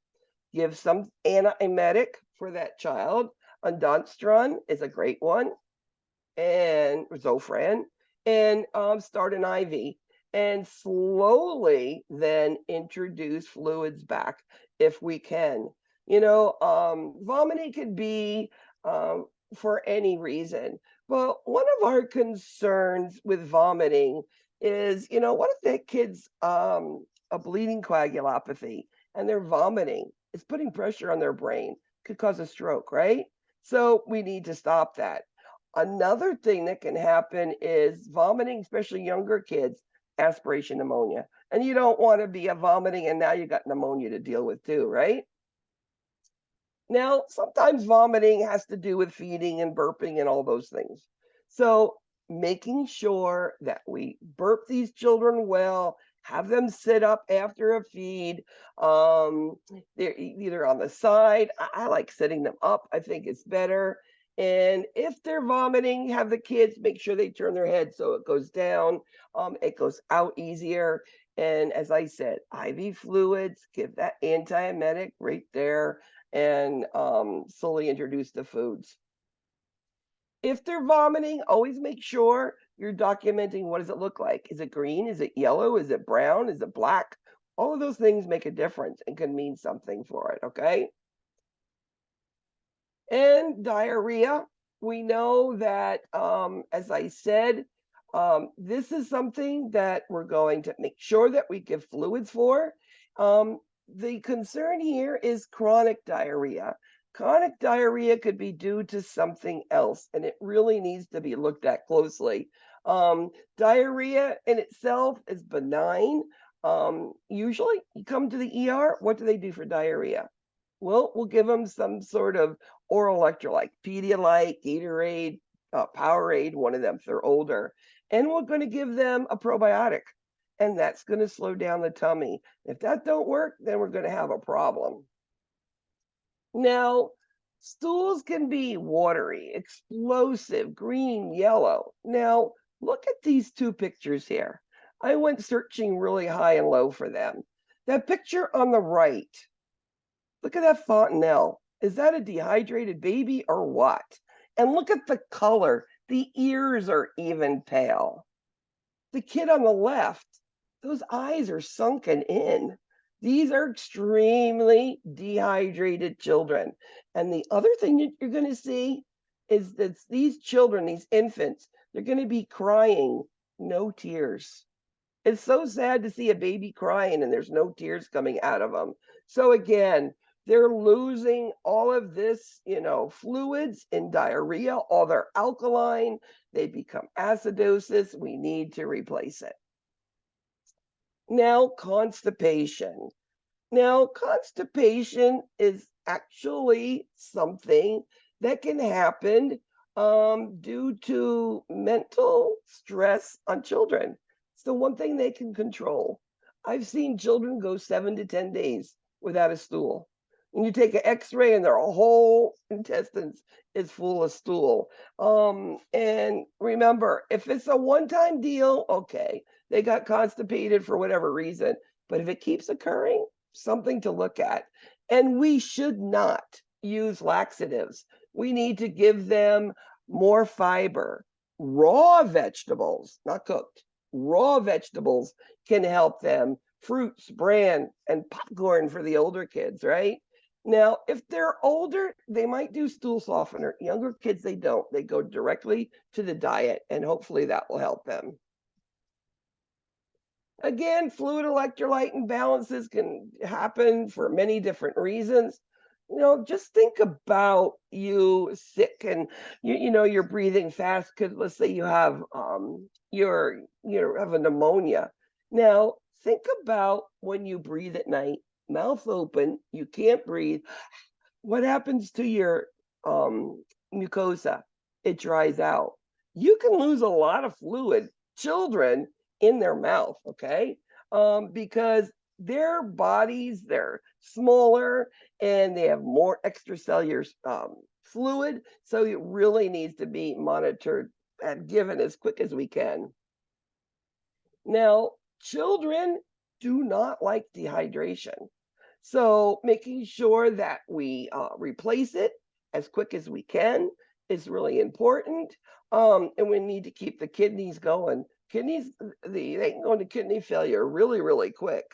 Give some antiemetic for that child. Ondansetron is a great one, and Zofran, and start an IV. And slowly then introduce fluids back if we can. Vomiting could be for any reason. But one of our concerns with vomiting is, what if that kid's a bleeding coagulopathy and they're vomiting? It's putting pressure on their brain, could cause a stroke, right? So we need to stop that. Another thing that can happen is vomiting, especially younger kids, aspiration pneumonia. And you don't want to be a vomiting and now you got pneumonia to deal with too, right? Now, sometimes vomiting has to do with feeding and burping and all those things. So making sure that we burp these children well, have them sit up after a feed. They're either on the side. I like sitting them up. I think it's better. And if they're vomiting, have the kids make sure they turn their head so it goes down. It goes out easier. And as I said, IV fluids, give that antiemetic right there, and slowly introduce the foods. If they're vomiting, always make sure you're documenting what does it look like. Is it green? Is it yellow? Is it brown? Is it black? All of those things make a difference and can mean something for it, okay? And diarrhea, we know that, as I said, this is something that we're going to make sure that we give fluids for. The concern here is chronic diarrhea. Chronic diarrhea could be due to something else, and it really needs to be looked at closely. Diarrhea in itself is benign. Usually, you come to the ER, what do they do for diarrhea? Well, we'll give them some sort of oral electrolyte, Pedialyte, Gatorade, Powerade, one of them if they're older. And we're going to give them a probiotic, and that's going to slow down the tummy. If that don't work, then we're going to have a problem. Now, stools can be watery, explosive, green, yellow. Now, look at these two pictures here. I went searching really high and low for them. That picture on the right, look at that fontanelle. Is that a dehydrated baby or what? And look at the color. The ears are even pale. The kid on the left, those eyes are sunken in. These are extremely dehydrated children. And the other thing that you're going to see is that these children, these infants, they're going to be crying, no tears. It's so sad to see a baby crying and there's no tears coming out of them. So again, they're losing all of this, fluids in diarrhea, all their alkaline, they become acidosis. We need to replace it. Now, constipation. Now, constipation is actually something that can happen due to mental stress on children. It's the one thing they can control. I've seen children go 7 to 10 days without a stool. And you take an x-ray and their whole intestines is full of stool. And remember, if it's a one-time deal, okay, they got constipated for whatever reason. But if it keeps occurring, something to look at. And we should not use laxatives. We need to give them more fiber. Raw vegetables, not cooked, raw vegetables can help them. Fruits, bran, and popcorn for the older kids, right? Now, if they're older, they might do stool softener. Younger kids, they don't. They go directly to the diet, and hopefully that will help them. Again, fluid electrolyte imbalances can happen for many different reasons. Just think about you sick and you're breathing fast because let's say you have you have a pneumonia. Now, think about when you breathe at night, mouth open, you can't breathe. What happens to your mucosa? It dries out. You can lose a lot of fluid. Children in their mouth, okay? Because their bodies, they're smaller and they have more extracellular fluid. So it really needs to be monitored and given as quick as we can. Now, children do not like dehydration. So making sure that we replace it as quick as we can is really important. And we need to keep the kidneys going. Kidneys, they can go into kidney failure really, really quick.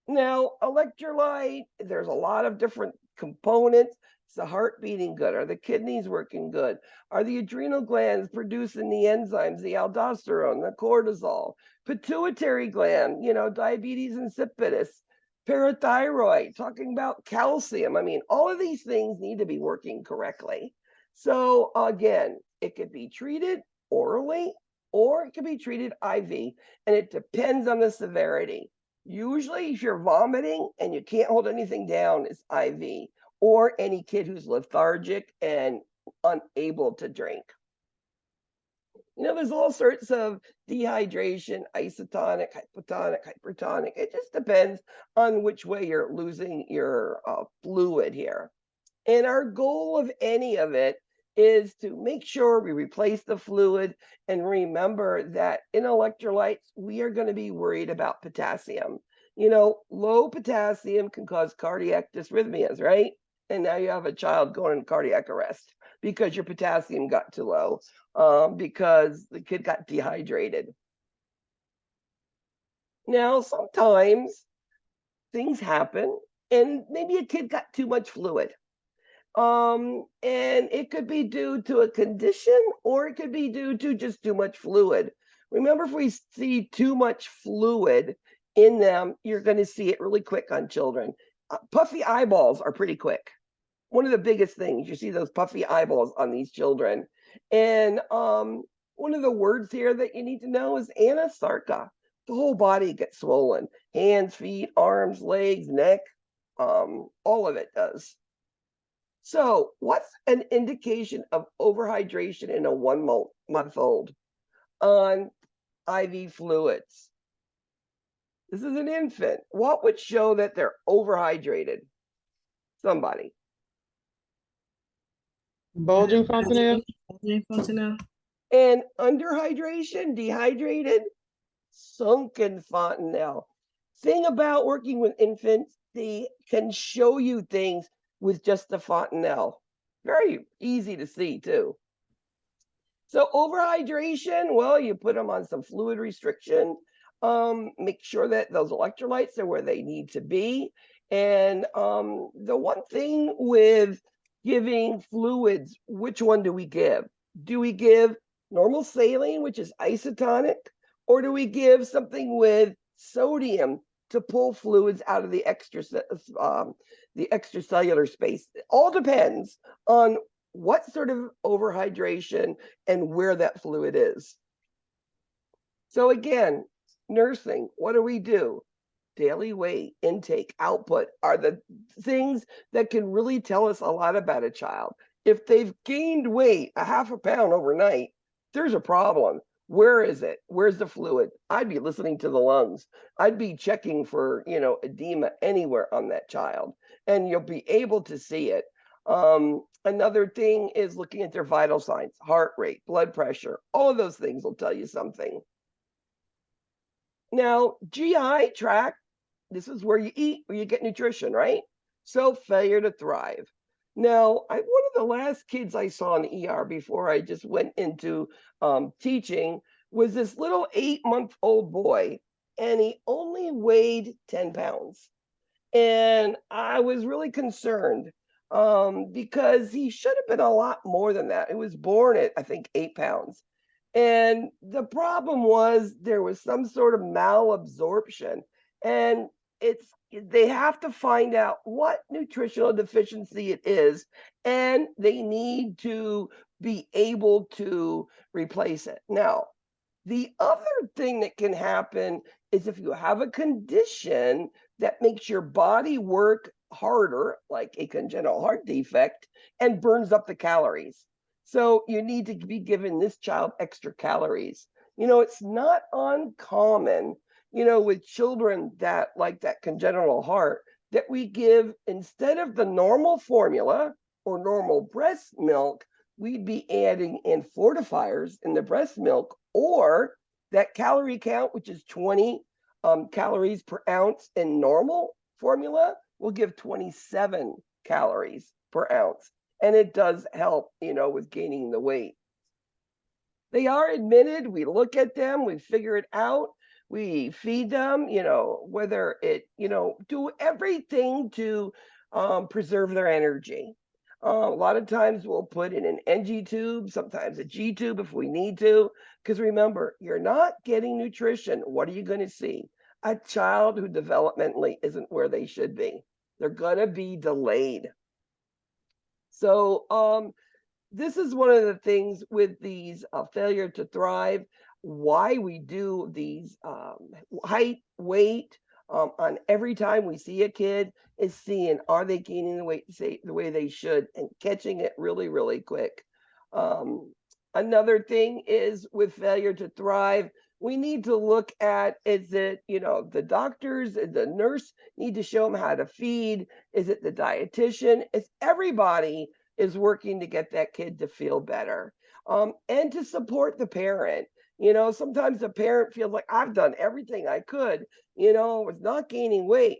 Now, electrolyte, there's a lot of different components. Is the heart beating good? Are the kidneys working good? Are the adrenal glands producing the enzymes, the aldosterone, the cortisol? Pituitary gland, diabetes insipidus, parathyroid, talking about calcium. I mean, all of these things need to be working correctly. So again, it could be treated orally or it can be treated IV, and it depends on the severity. Usually, if you're vomiting and you can't hold anything down, it's IV, or any kid who's lethargic and unable to drink. There's all sorts of dehydration, isotonic, hypotonic, hypertonic. It just depends on which way you're losing your fluid here. And our goal of any of it is to make sure we replace the fluid and remember that in electrolytes, we are going to be worried about potassium. Low potassium can cause cardiac dysrhythmias, right? And now you have a child going into cardiac arrest because your potassium got too low, because the kid got dehydrated. Now, sometimes things happen and maybe a kid got too much fluid. And it could be due to a condition or it could be due to just too much fluid. Remember, if we see too much fluid in them, you're going to see it really quick on children. Puffy eyeballs are pretty quick. One of the biggest things, you see those puffy eyeballs on these children. And one of the words here that you need to know is anasarca. The whole body gets swollen. Hands, feet, arms, legs, neck, all of it does. So what's an indication of overhydration in a 1-month-old on IV fluids? This is an infant. What would show that they're overhydrated? Somebody. Bulging fontanelle. And underhydration, dehydrated, sunken fontanelle. Thing about working with infants, they can show you things with just the fontanelle. Very easy to see too. So overhydration, well, you put them on some fluid restriction. Make sure that those electrolytes are where they need to be. And the one thing with giving fluids, which one do we give? Do we give normal saline, which is isotonic, or do we give something with sodium to pull fluids out of the extracellular space? It all depends on what sort of overhydration and where that fluid is. So again, nursing, what do we do? Daily weight, intake, output are the things that can really tell us a lot about a child. If they've gained weight, a half a pound overnight, there's a problem. Where is it? Where's the fluid? I'd be listening to the lungs. I'd be checking for, edema anywhere on that child, and you'll be able to see it. Another thing is looking at their vital signs, heart rate, blood pressure, all of those things will tell you something. Now, GI tract, this is where you eat, where you get nutrition, right? So failure to thrive. Now, one of the last kids I saw in the ER before I just went into teaching was this little 8-month-old boy, and he only weighed 10 pounds. And I was really concerned because he should have been a lot more than that. He was born at, I think, 8 pounds. And the problem was there was some sort of malabsorption. And they have to find out what nutritional deficiency it is, and they need to be able to replace it. Now, the other thing that can happen is if you have a condition that makes your body work harder, like a congenital heart defect, and burns up the calories. So you need to be giving this child extra calories. It's not uncommon, with children that like that congenital heart, that we give, instead of the normal formula or normal breast milk, we'd be adding in fortifiers in the breast milk, or that calorie count, which is 20 calories per ounce in normal formula, will give 27 calories per ounce. And it does help, with gaining the weight. They are admitted, we look at them, we figure it out, we feed them, whether it, do everything to preserve their energy. A lot of times we'll put in an NG tube, sometimes a G tube if we need to, because remember, you're not getting nutrition. What are you going to see? A child who developmentally isn't where they should be. They're going to be delayed. So this is one of the things with these failure to thrive, why we do these height, weight, on every time we see a kid, is seeing, are they gaining the weight the way they should, and catching it really, really quick. Another thing is with failure to thrive, we need to look at, is it, the doctors, the nurse need to show them how to feed? Is it the dietitian? It's everybody is working to get that kid to feel better, and to support the parent. Sometimes the parent feels like, I've done everything I could, was not gaining weight.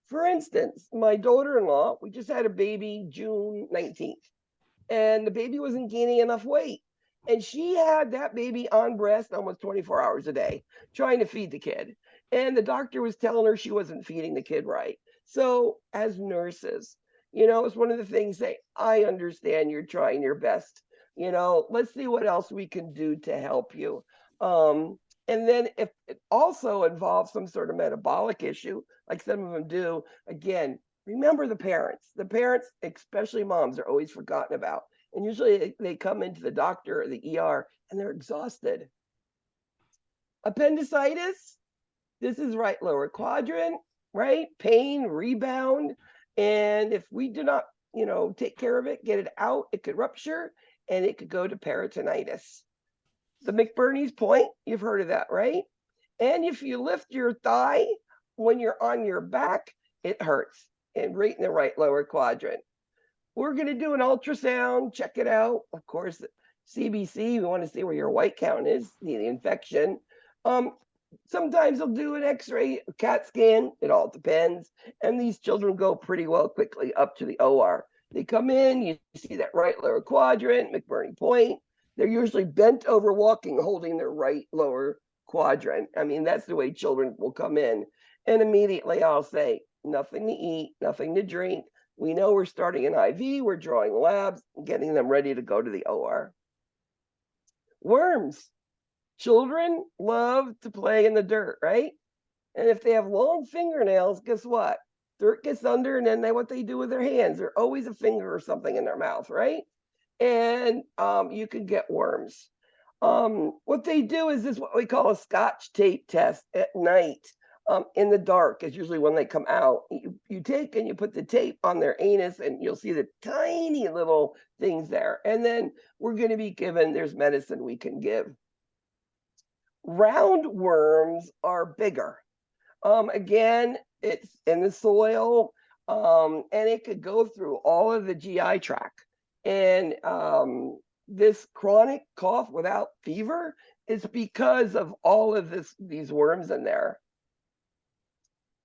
For instance, my daughter-in-law, we just had a baby June 19th, and the baby wasn't gaining enough weight. And she had that baby on breast almost 24 hours a day, trying to feed the kid. And the doctor was telling her she wasn't feeding the kid right. So as nurses, it's one of the things that I understand you're trying your best. Let's see what else we can do to help you. And then if it also involves some sort of metabolic issue, like some of them do, again, remember the parents. The parents, especially moms, are always forgotten about. And usually they come into the doctor or the ER and they're exhausted. Appendicitis, this is right lower quadrant, right? Pain, rebound. And if we do not, take care of it, get it out, it could rupture and it could go to peritonitis. The McBurney's point, you've heard of that, right? And if you lift your thigh when you're on your back, it hurts, and right in the right lower quadrant. We're going to do an ultrasound, check it out. Of course, CBC, we want to see where your white count is, the infection. Sometimes they'll do an x-ray, a CAT scan, it all depends. And these children go pretty well quickly up to the OR. They come in, you see that right lower quadrant, McBurney point. They're usually bent over walking, holding their right lower quadrant. I mean, that's the way children will come in. And immediately I'll say, nothing to eat, nothing to drink. We know we're starting an IV, we're drawing labs, and getting them ready to go to the OR. Worms. Children love to play in the dirt, right? And if they have long fingernails, guess what? Dirt gets under, and then what they do with their hands, there's always a finger or something in their mouth, right? And you can get worms. What they do is this, what we call a Scotch tape test at night. In the dark is usually when they come out. You take and you put the tape on their anus, and you'll see the tiny little things there. And then we're going to be given, there's medicine we can give. Round worms are bigger. Again, it's in the soil, and it could go through all of the GI tract. And this chronic cough without fever is because of all of these worms in there.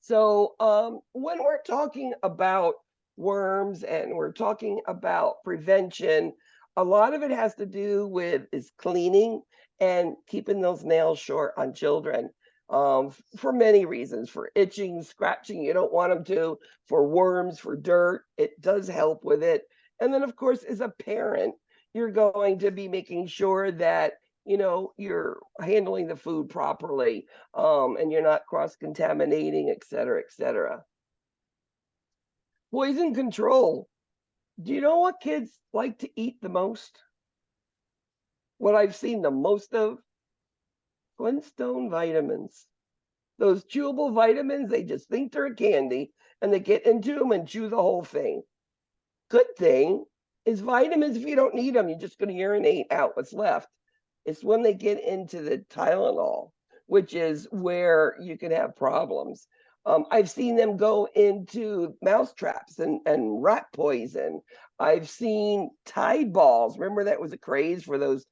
So when we're talking about worms and we're talking about prevention, a lot of it has to do with is cleaning and keeping those nails short on children, for many reasons, for itching, scratching, you don't want them to, for worms, for dirt, it does help with it. And then of course, as a parent, you're going to be making sure that you're handling the food properly, and you're not cross-contaminating, et cetera, et cetera. Poison control. Do you know what kids like to eat the most? What I've seen the most of? Flintstone vitamins. Those chewable vitamins, they just think they're a candy, and they get into them and chew the whole thing. Good thing is vitamins, if you don't need them, you're just going to urinate out what's left. It's when they get into the Tylenol, which is where you can have problems. I've seen them go into mouse traps and rat poison. I've seen Tide balls. Remember that was a craze for those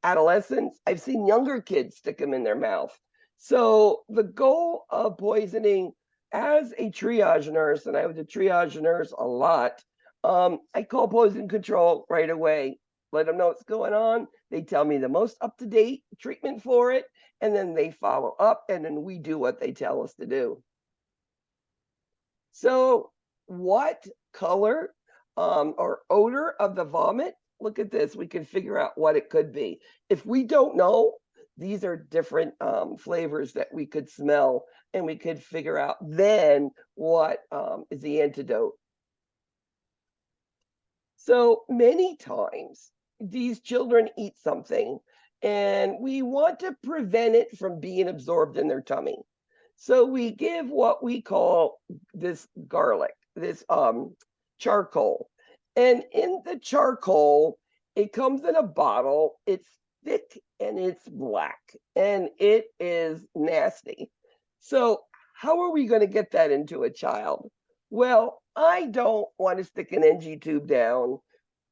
adolescents? I've seen younger kids stick them in their mouth. So the goal of poisoning, as a triage nurse, and I was a triage nurse a lot, I call poison control right away. Let them know what's going on. They tell me the most up-to-date treatment for it, and then they follow up, and then we do what they tell us to do. So what color or odor of the vomit? Look at this. We can figure out what it could be. If we don't know, these are different flavors that we could smell, and we could figure out then what is the antidote. So many times these children eat something and we want to prevent it from being absorbed in their tummy. So we give what we call this garlic, this charcoal. And in the charcoal, it comes in a bottle. It's thick and it's black and it is nasty. So how are we going to get that into a child? Well, I don't want to stick an NG tube down,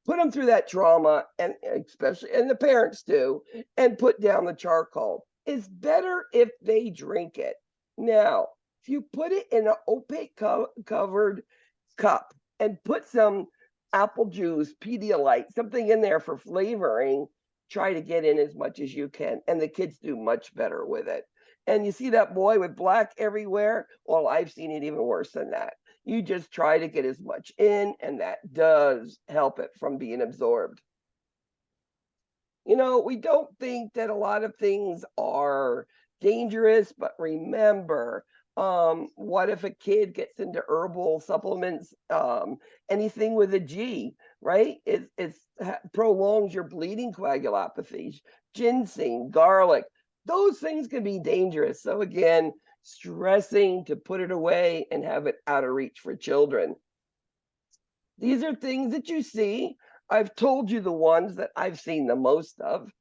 put them through that trauma, and especially, and the parents do, and put down the charcoal. It's better if they drink it. Now, if you put it in an opaque covered cup and put some apple juice, Pedialyte, something in there for flavoring, try to get in as much as you can. And the kids do much better with it. And you see that boy with black everywhere? Well, I've seen it even worse than that. You just try to get as much in, and that does help it from being absorbed. You know, we don't think that a lot of things are dangerous, but remember, what if a kid gets into herbal supplements, anything with a G, right? It prolongs your bleeding coagulopathies, ginseng, garlic, those things can be dangerous. So again, stressing to put it away and have it out of reach for children. These are things that you see. I've told you the ones that I've seen the most of.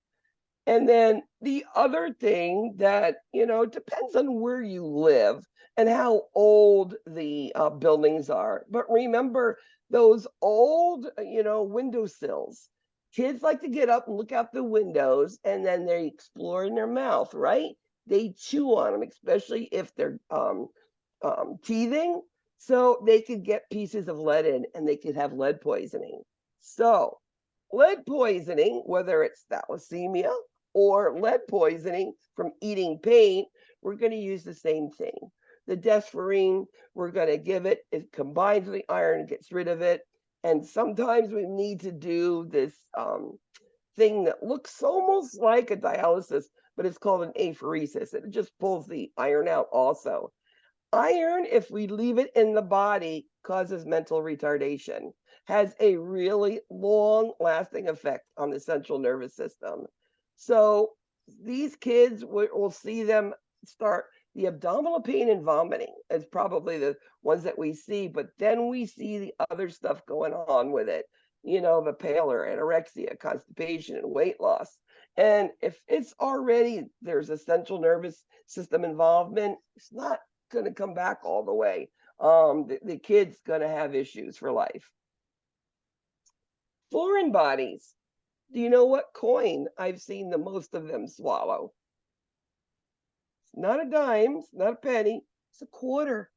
And then the other thing that, you know, depends on where you live and how old the buildings are. But remember those old, you know, windowsills. Kids like to get up and look out the windows, and then they explore in their mouth, right? They chew on them, especially if they're teething. So they could get pieces of lead in, and they could have lead poisoning. So lead poisoning, whether it's thalassemia or lead poisoning from eating paint, we're going to use the same thing. The desferrine, we're going to give it. It combines with the iron, gets rid of it. And sometimes we need to do this thing that looks almost like a dialysis, but it's called an apheresis. It just pulls the iron out also. Iron, if we leave it in the body, causes mental retardation, has a really long-lasting effect on the central nervous system. So these kids, we'll see them start the abdominal pain and vomiting is probably the ones that we see, but then we see the other stuff going on with it. You know, the pallor, anorexia, constipation, and weight loss. And if it's already, there's a central nervous system involvement, it's not going to come back all the way. The kid's going to have issues for life. Foreign bodies. Do you know what coin I've seen the most of them swallow? It's not a dime, it's not a penny, it's a quarter.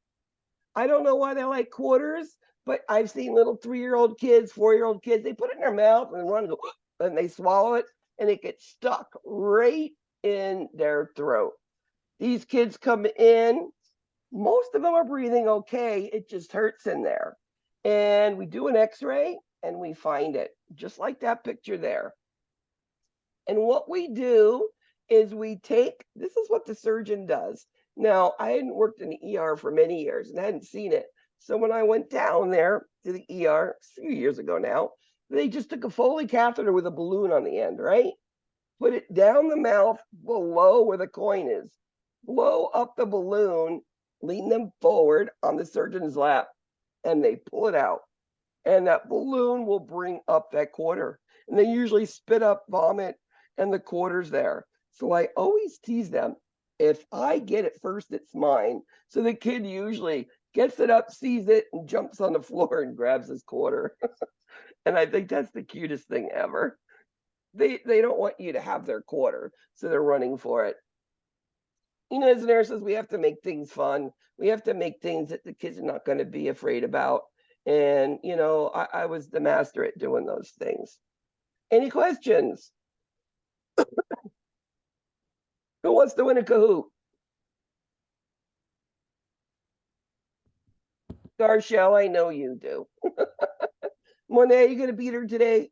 I don't know why they like quarters, but I've seen little 3-year-old kids, 4-year-old kids, they put it in their mouth and run and go, and they swallow it, and it gets stuck right in their throat. These kids come in, most of them are breathing okay, it just hurts in there. And we do an x-ray and we find it, just like that picture there. And what we do is we take, this is what the surgeon does. Now, I hadn't worked in the ER for many years and hadn't seen it. So when I went down there to the ER a few years ago now, they just took a Foley catheter with a balloon on the end, right? Put it down the mouth below where the coin is. Blow up the balloon, lean them forward on the surgeon's lap, and they pull it out. And that balloon will bring up that quarter. And they usually spit up vomit and the quarters there. So I always tease them, if I get it first, it's mine. So the kid usually gets it up, sees it, and jumps on the floor and grabs his quarter. And I think that's the cutest thing ever. They don't want you to have their quarter, so they're running for it. As nurses, we have to make things fun. We have to make things that the kids are not going to be afraid about. And, I was the master at doing those things. Any questions? Who wants to win a Kahoot? Darshell, I know you do. Monet, you going to beat her today?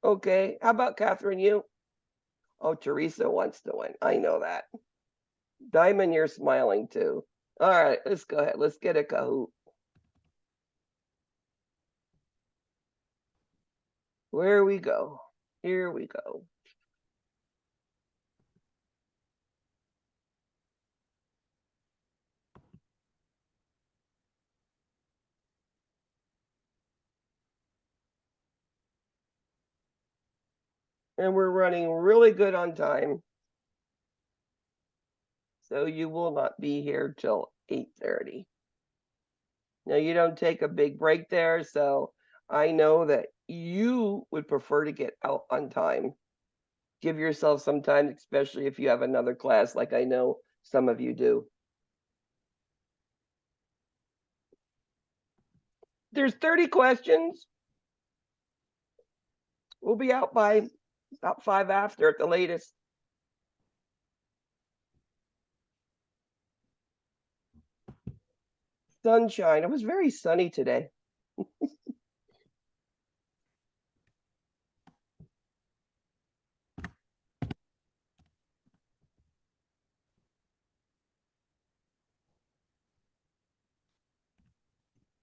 Okay. How about Catherine, you? Oh, Teresa wants to win. I know that. Diamond, you're smiling too. All right, let's go ahead. Let's get a Kahoot. Where we go? Here we go. And we're running really good on time. So you will not be here till 8:30. Now, you don't take a big break there, so I know that you would prefer to get out on time. Give yourself some time, especially if you have another class like I know some of you do. There's 30 questions. We'll be out by about 5 after at the latest. Sunshine. It was very sunny today.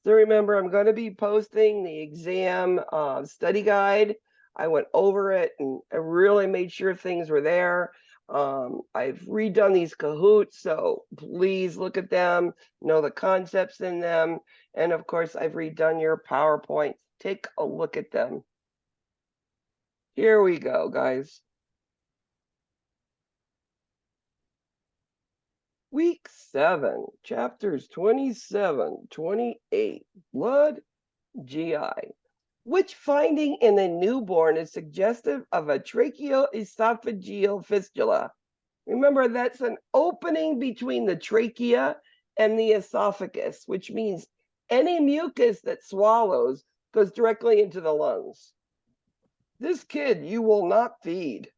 So remember, I'm going to be posting the exam study guide. I went over it and I really made sure things were there. I've redone these Kahoots, so please look at them, know the concepts in them. And of course, I've redone your PowerPoint. Take a look at them. Here we go, guys. Week 7, chapters 27, 28, blood, GI. Which finding in a newborn is suggestive of a tracheoesophageal fistula? Remember, that's an opening between the trachea and the esophagus, which means any mucus that swallows goes directly into the lungs. This kid you will not feed.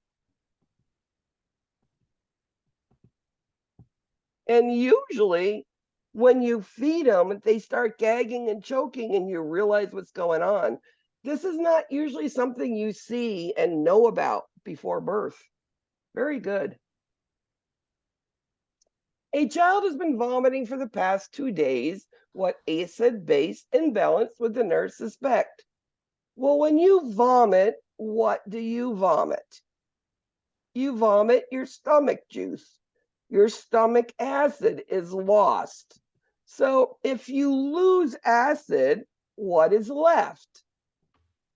And usually, when you feed them, they start gagging and choking, and you realize what's going on. This is not usually something you see and know about before birth. Very good. A child has been vomiting for the past 2 days. What acid-base imbalance would the nurse suspect? Well, when you vomit, what do you vomit? You vomit your stomach juice. Your stomach acid is lost. So if you lose acid, what is left?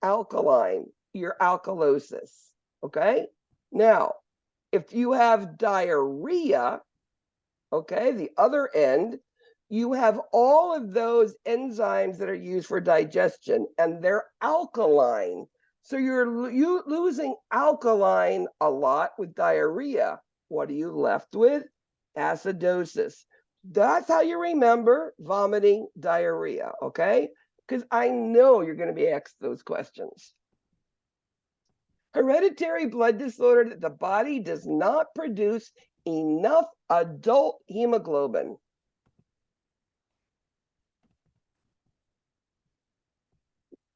Alkaline, your alkalosis. Okay? Now, if you have diarrhea, okay, the other end, you have all of those enzymes that are used for digestion, and they're alkaline. So you're losing alkaline a lot with diarrhea. What are you left with? Acidosis. That's how you remember vomiting, diarrhea, okay? Because I know you're going to be asked those questions. Hereditary blood disorder that the body does not produce enough adult hemoglobin.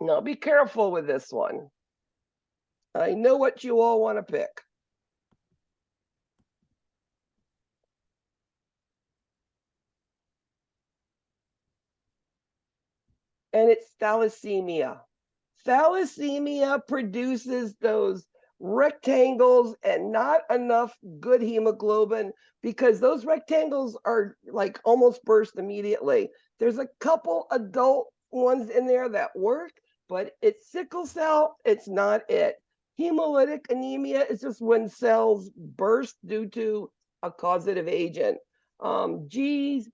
Now be careful with this one. I know what you all want to pick. And it's thalassemia. Thalassemia produces those rectangles and not enough good hemoglobin because those rectangles are like almost burst immediately. There's a couple adult ones in there that work, but it's sickle cell, it's not it. Hemolytic anemia is just when cells burst due to a causative agent. G6P,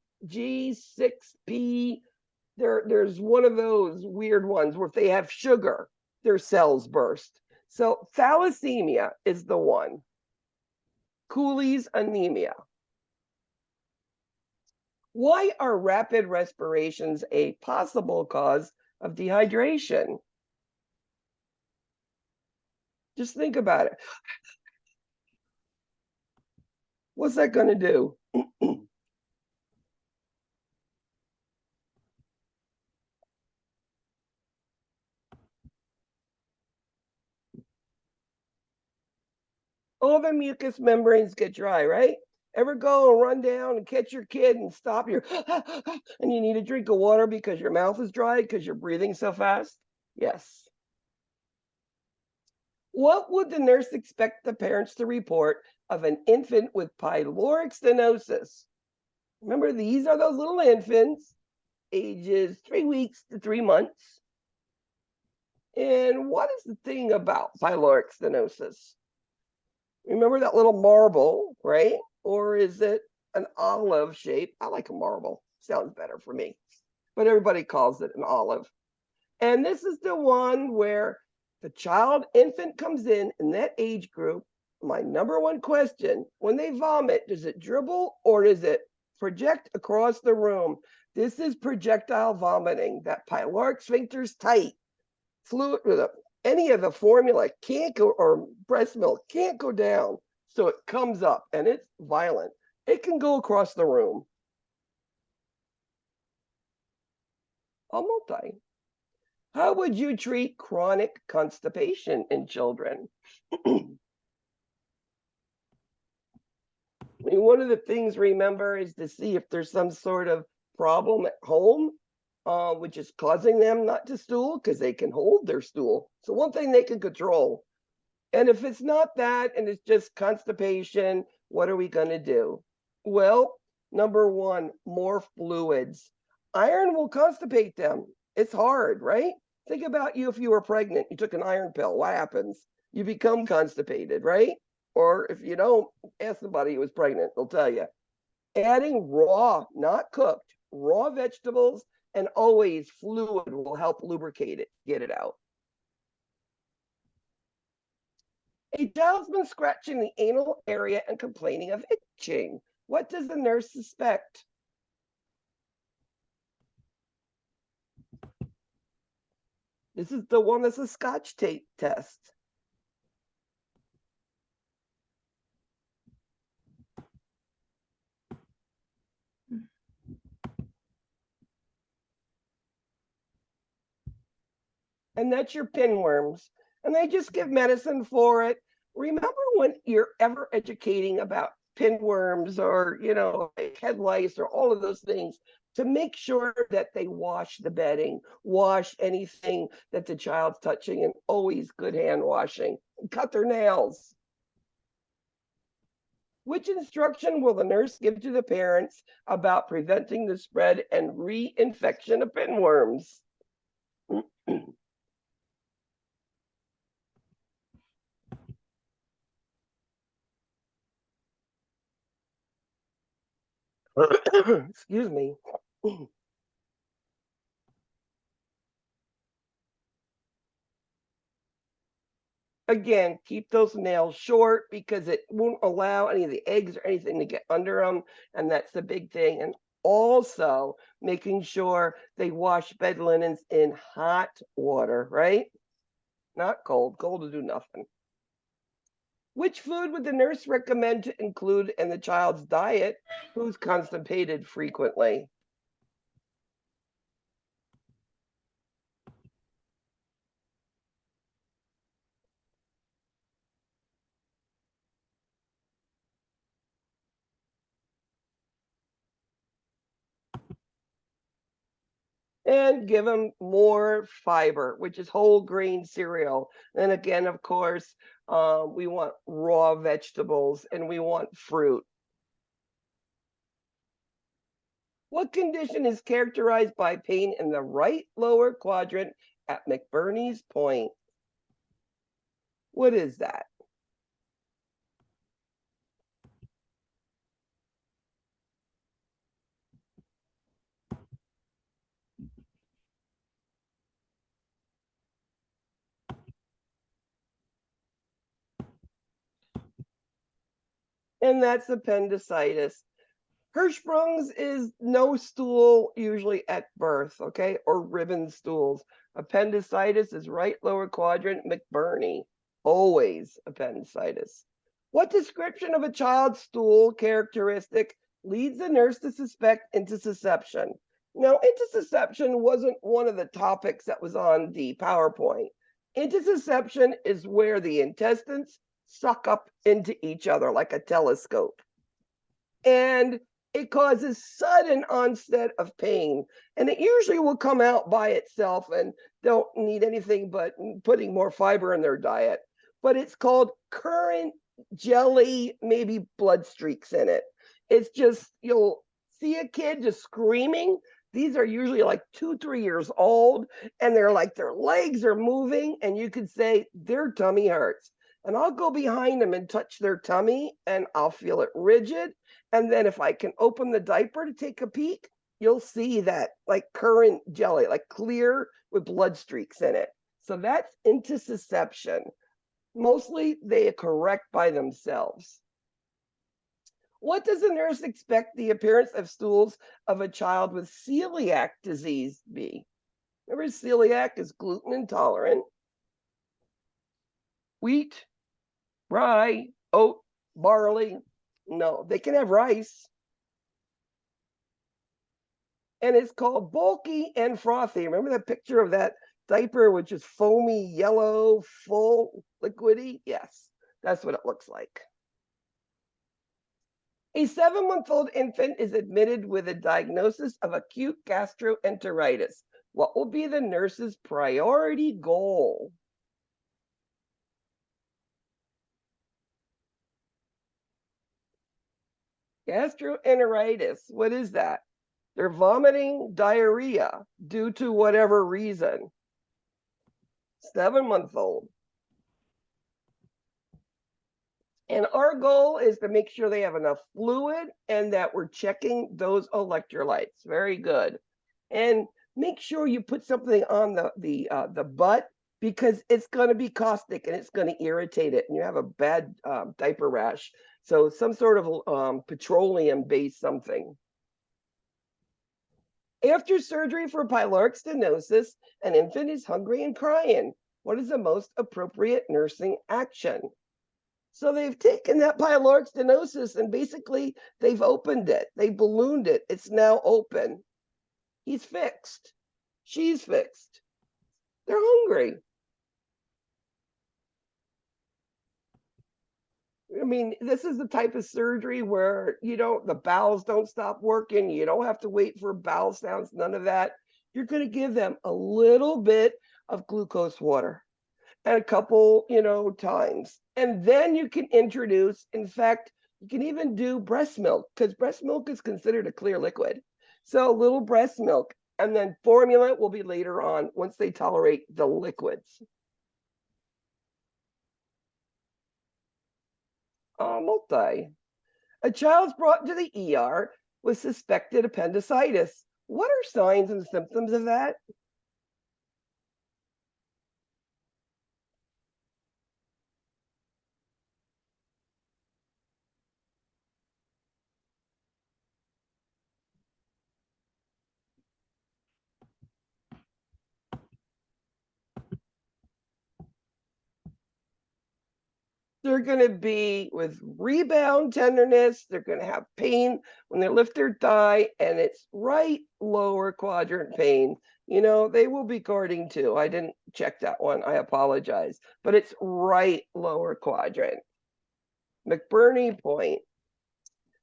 there's one of those weird ones where if they have sugar, their cells burst. So thalassemia is the one. Cooley's anemia. Why are rapid respirations a possible cause of dehydration? Just think about it. What's that going to do? All the mucous membranes get dry, right? Ever go and run down and catch your kid and stop your and you need a drink of water because your mouth is dry because you're breathing so fast? Yes. What would the nurse expect the parents to report of an infant with pyloric stenosis? Remember, these are those little infants, ages 3 weeks to 3 months. And what is the thing about pyloric stenosis? Remember that little marble, right? Or is it an olive shape? I like a marble. Sounds better for me. But everybody calls it an olive. And this is the one where the infant comes in that age group. My number one question, when they vomit, does it dribble or does it project across the room? This is projectile vomiting. That pyloric sphincter's tight. Fluid with any of the formula can't go, or breast milk can't go down. So it comes up and it's violent. It can go across the room. I'll multi. How would you treat chronic constipation in children? I mean, one of the things, remember, is to see if there's some sort of problem at home, which is causing them not to stool, because they can hold their stool. So one thing they can control. And if it's not that, and it's just constipation, what are we going to do? Well, number one, more fluids. Iron will constipate them. It's hard, right? Think about you if you were pregnant, you took an iron pill. What happens? You become constipated, right? Or if you don't, ask somebody who was pregnant, they'll tell you. Adding raw, not cooked, raw vegetables, and always fluid will help lubricate it, get it out. A child's been scratching the anal area and complaining of itching. What does the nurse suspect? This is the one that's a Scotch tape test. And that's your pinworms. And they just give medicine for it. Remember when you're ever educating about pinworms or, head lice or all of those things, to make sure that they wash the bedding, wash anything that the child's touching, and always good hand washing. Cut their nails. Which instruction will the nurse give to the parents about preventing the spread and reinfection of pinworms? Excuse me. Again, keep those nails short because it won't allow any of the eggs or anything to get under them. And that's the big thing. And also making sure they wash bed linens in hot water, right? Not cold. Cold will do nothing. Which food would the nurse recommend to include in the child's diet who's constipated frequently? And give them more fiber, which is whole grain cereal. And again, of course, we want raw vegetables and we want fruit. What condition is characterized by pain in the right lower quadrant at McBurney's point? What is that? And that's appendicitis. Hirschsprung's is no stool usually at birth, okay, or ribbon stools. Appendicitis is right lower quadrant, McBurney, always appendicitis. What description of a child's stool characteristic leads the nurse to suspect intussusception? Now, intussusception wasn't one of the topics that was on the PowerPoint. Intussusception is where the intestines suck up into each other like a telescope. And it causes sudden onset of pain. And it usually will come out by itself and don't need anything but putting more fiber in their diet. But it's called current jelly, maybe blood streaks in it. It's just, you'll see a kid just screaming. These are usually like 2-3 years old, and they're like their legs are moving, and you could say their tummy hurts. And I'll go behind them and touch their tummy, and I'll feel it rigid. And then if I can open the diaper to take a peek, you'll see that like current jelly, like clear with blood streaks in it. So that's intussusception. Mostly they correct by themselves. What does a nurse expect the appearance of stools of a child with celiac disease be? Remember, celiac is gluten intolerant. Wheat, rye, oat, barley. No, they can have rice. And it's called bulky and frothy. Remember that picture of that diaper, which is foamy, yellow, full, liquidy? Yes, that's what it looks like. A 7-month-old infant is admitted with a diagnosis of acute gastroenteritis. What will be the nurse's priority goal? Gastroenteritis, what is that? They're vomiting diarrhea due to whatever reason. 7-month-old. And our goal is to make sure they have enough fluid and that we're checking those electrolytes. Very good. And make sure you put something on the butt, because it's going to be caustic and it's going to irritate it, and you have a bad diaper rash. So some sort of petroleum-based something. After surgery for pyloric stenosis, an infant is hungry and crying. What is the most appropriate nursing action? So they've taken that pyloric stenosis and basically they've opened it. They ballooned it. It's now open. He's fixed. She's fixed. They're hungry. I mean, this is the type of surgery where the bowels don't stop working. You don't have to wait for bowel sounds, none of that. You're going to give them a little bit of glucose water and a couple, times. And then you can introduce, in fact, you can even do breast milk, because breast milk is considered a clear liquid. So a little breast milk, and then formula will be later on once they tolerate the liquids. Multi. A child's brought to the ER with suspected appendicitis. What are signs and symptoms of that? They're going to be with rebound tenderness. They're going to have pain when they lift their thigh, and it's right lower quadrant pain. They will be guarding too. I didn't check that one. I apologize. But it's right lower quadrant. McBurney point.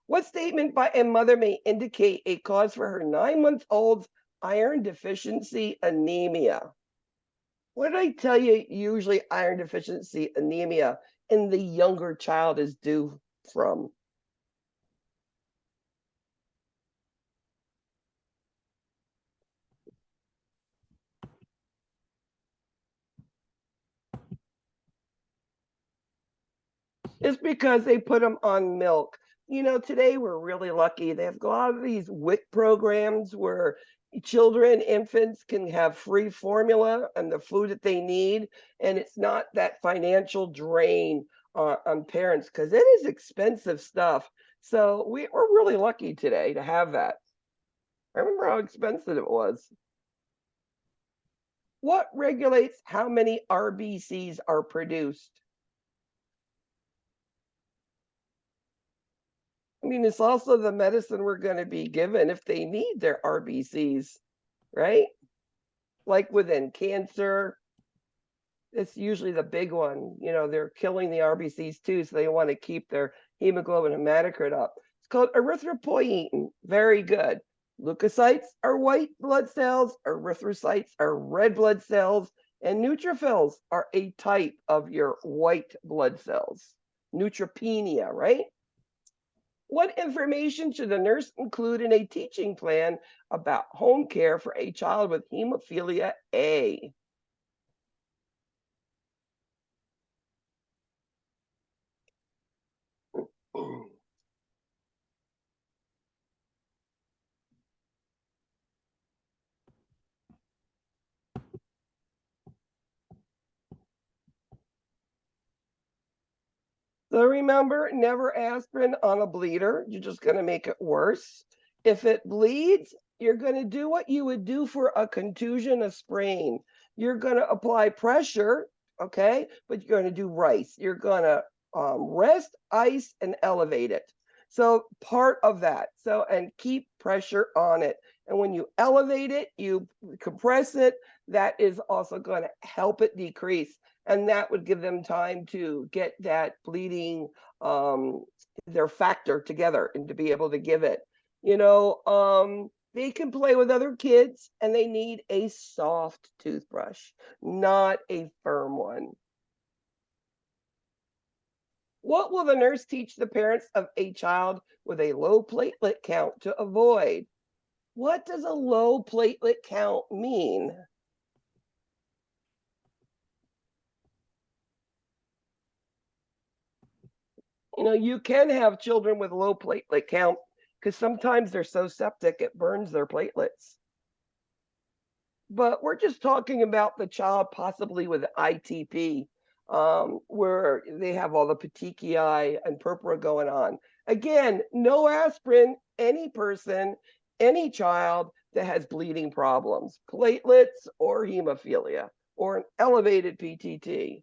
What statement by a mother may indicate a cause for her 9-month-old's iron deficiency anemia? What did I tell you? Usually iron deficiency anemia in the younger child is due from. It's because they put them on milk. Today we're really lucky. They have a lot of these WIC programs where children, infants can have free formula and the food that they need. And it's not that financial drain on parents because it is expensive stuff. So we're really lucky today to have that. I remember how expensive it was. What regulates how many RBCs are produced? I mean, it's also the medicine we're going to be given if they need their RBCs, right? Like within cancer, it's usually the big one. They're killing the RBCs too, so they want to keep their hemoglobin hematocrit up. It's called erythropoietin. Very good. Leukocytes are white blood cells, erythrocytes are red blood cells, and neutrophils are a type of your white blood cells. Neutropenia, right? What information should a nurse include in a teaching plan about home care for a child with hemophilia A? So remember, never aspirin on a bleeder. You're just going to make it worse. If it bleeds, you're going to do what you would do for a contusion, a sprain. You're going to apply pressure, okay? But you're going to do rice. You're going to rest, ice, and elevate it. So part of that. And keep pressure on it. And when you elevate it, you compress it. That is also going to help it decrease. And that would give them time to get that bleeding, their factor together and to be able to give it. They can play with other kids and they need a soft toothbrush, not a firm one. What will the nurse teach the parents of a child with a low platelet count to avoid? What does a low platelet count mean? You can have children with low platelet count because sometimes they're so septic it burns their platelets. But we're just talking about the child possibly with ITP, where they have all the petechiae and purpura going on. Again, no aspirin, any person, any child that has bleeding problems, platelets or hemophilia, or an elevated PTT.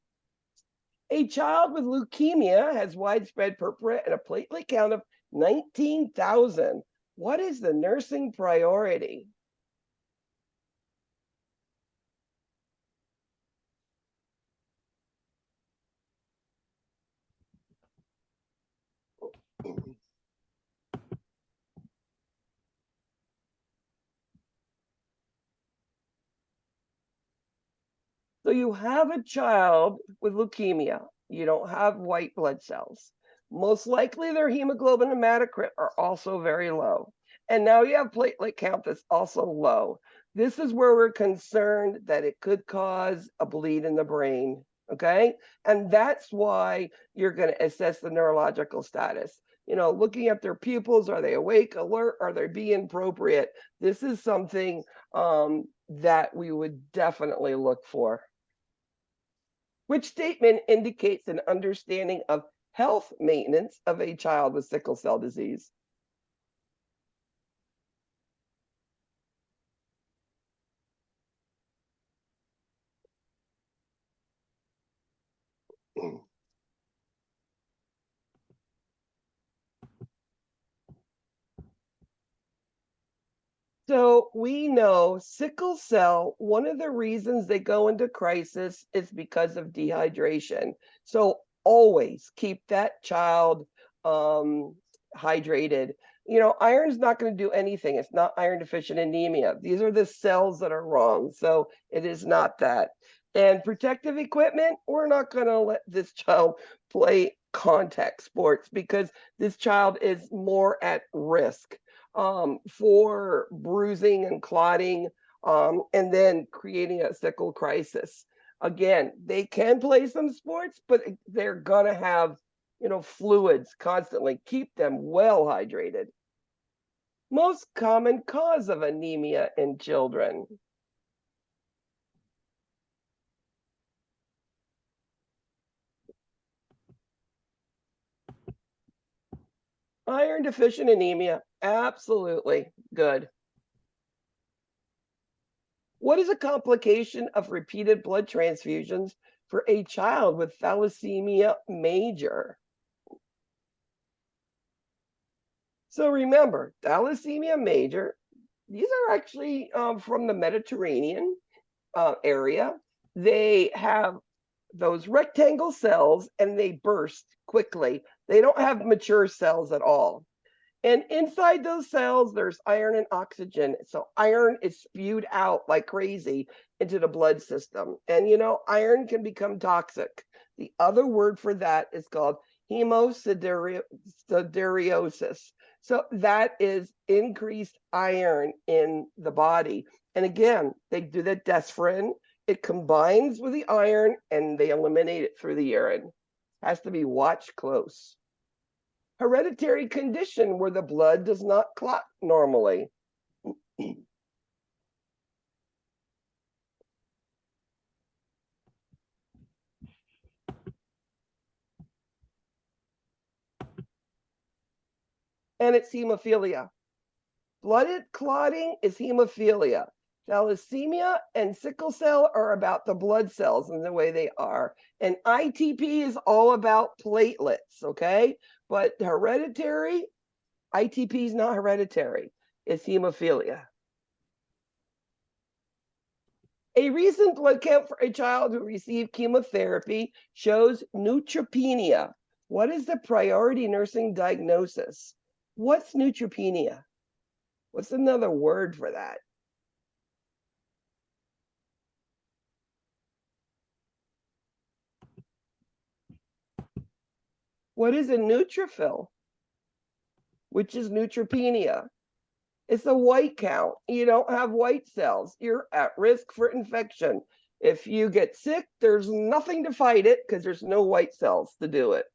A child with leukemia has widespread purpura and a platelet count of 19,000. What is the nursing priority? So you have a child with leukemia. You don't have white blood cells. Most likely their hemoglobin hematocrit are also very low. And now you have platelet count that's also low. This is where we're concerned that it could cause a bleed in the brain. Okay. And that's why you're going to assess the neurological status. Looking at their pupils, are they awake, alert, are they being appropriate? This is something that we would definitely look for. Which statement indicates an understanding of health maintenance of a child with sickle cell disease? So we know sickle cell, one of the reasons they go into crisis is because of dehydration. So always keep that child hydrated. Iron's not going to do anything. It's not iron deficient anemia. These are the cells that are wrong. So it is not that. And protective equipment, we're not going to let this child play contact sports because this child is more at risk for bruising and clotting, and then creating a sickle crisis. Again, they can play some sports, but they're going to have fluids constantly. Keep them well hydrated. Most common cause of anemia in children. Iron deficient anemia. Absolutely good. What is a complication of repeated blood transfusions for a child with thalassemia major? So remember, thalassemia major, these are actually from the Mediterranean area. They have those rectangle cells and they burst quickly. They don't have mature cells at all. And inside those cells, there's iron and oxygen. So iron is spewed out like crazy into the blood system. And iron can become toxic. The other word for that is called hemosiderosis. So that is increased iron in the body. And again, they do that desferrin. It combines with the iron and they eliminate it through the urine. Has to be watched close. Hereditary condition where the blood does not clot normally. And it's hemophilia. Blood clotting is hemophilia. Thalassemia and sickle cell are about the blood cells and the way they are. And ITP is all about platelets, okay? But hereditary, ITP is not hereditary. It's hemophilia. A recent blood count for a child who received chemotherapy shows neutropenia. What is the priority nursing diagnosis? What's neutropenia? What's another word for that? What is a neutrophil? Which is neutropenia. It's a white count. You don't have white cells. You're at risk for infection. If you get sick, there's nothing to fight it because there's no white cells to do it.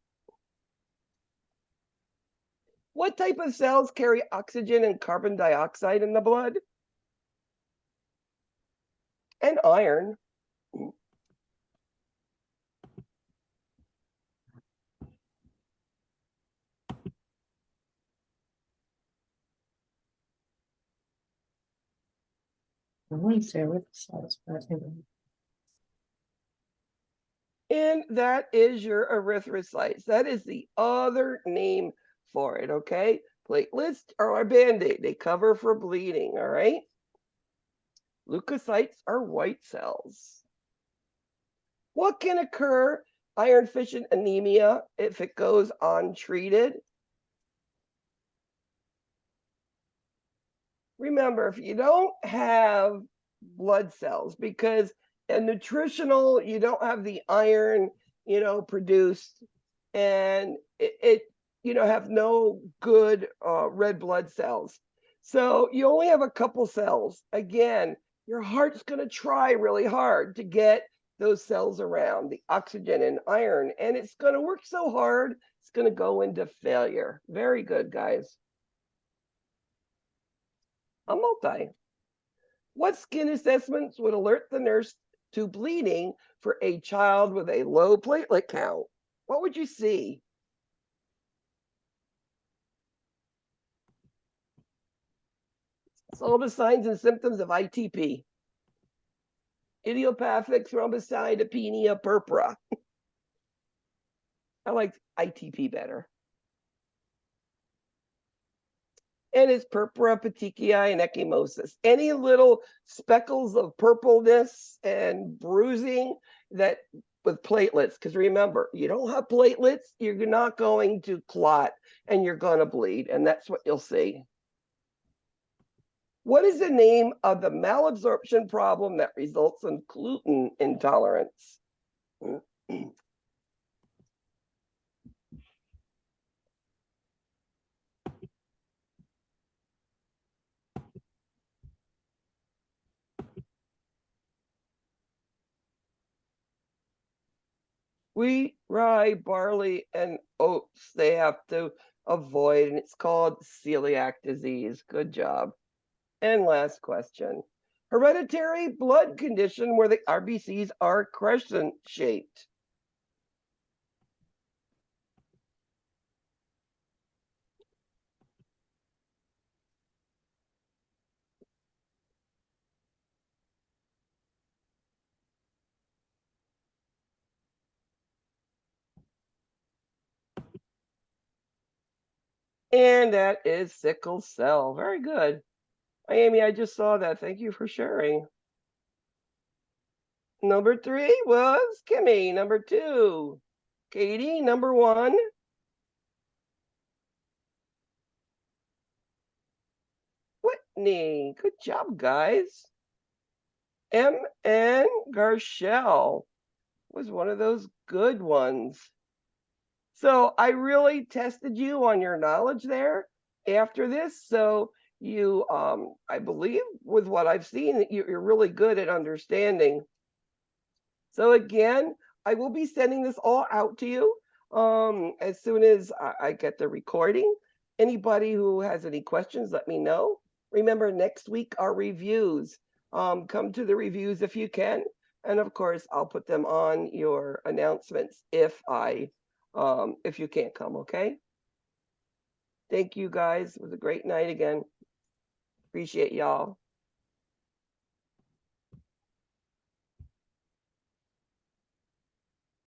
What type of cells carry oxygen and carbon dioxide in the blood? And iron. And that is your erythrocytes. That is the other name for it, okay? Platelets are a Band-Aid. They cover for bleeding, all right? Leukocytes are white cells. What can occur iron deficient anemia if it goes untreated? Remember, if you don't have blood cells, because a nutritional, you don't have the iron, produced, and it have no good red blood cells. So you only have a couple cells. Again, your heart's going to try really hard to get those cells around, the oxygen and iron, and it's going to work so hard, it's going to go into failure. Very good, guys. A multi. What skin assessments would alert the nurse to bleeding for a child with a low platelet count? What would you see? It's all the signs and symptoms of ITP. Idiopathic thrombocytopenia purpura. I like ITP better. And it's purpura, petechiae, and ecchymosis. Any little speckles of purpleness and bruising that with platelets, because remember, you don't have platelets, you're not going to clot and you're going to bleed, and that's what you'll see. What is the name of the malabsorption problem that results in gluten intolerance? Wheat, rye, barley, and oats they have to avoid, and it's called celiac disease. Good job. And last question. Hereditary blood condition where the RBCs are crescent shaped. And that is sickle cell. Very good. Amy, I just saw that. Thank you for sharing. Number 3 was Kimmy. Number 2, Katie. Number 1, Whitney. Good job, guys. M.N. Garshell was one of those good ones. So I really tested you on your knowledge there after this. So you, I believe with what I've seen, that you're really good at understanding. So again, I will be sending this all out to you as soon as I get the recording. Anybody who has any questions, let me know. Remember, next week are reviews. Come to the reviews if you can. And of course, I'll put them on your announcements if you can't come, okay? Thank you guys. It was a great night again. Appreciate y'all.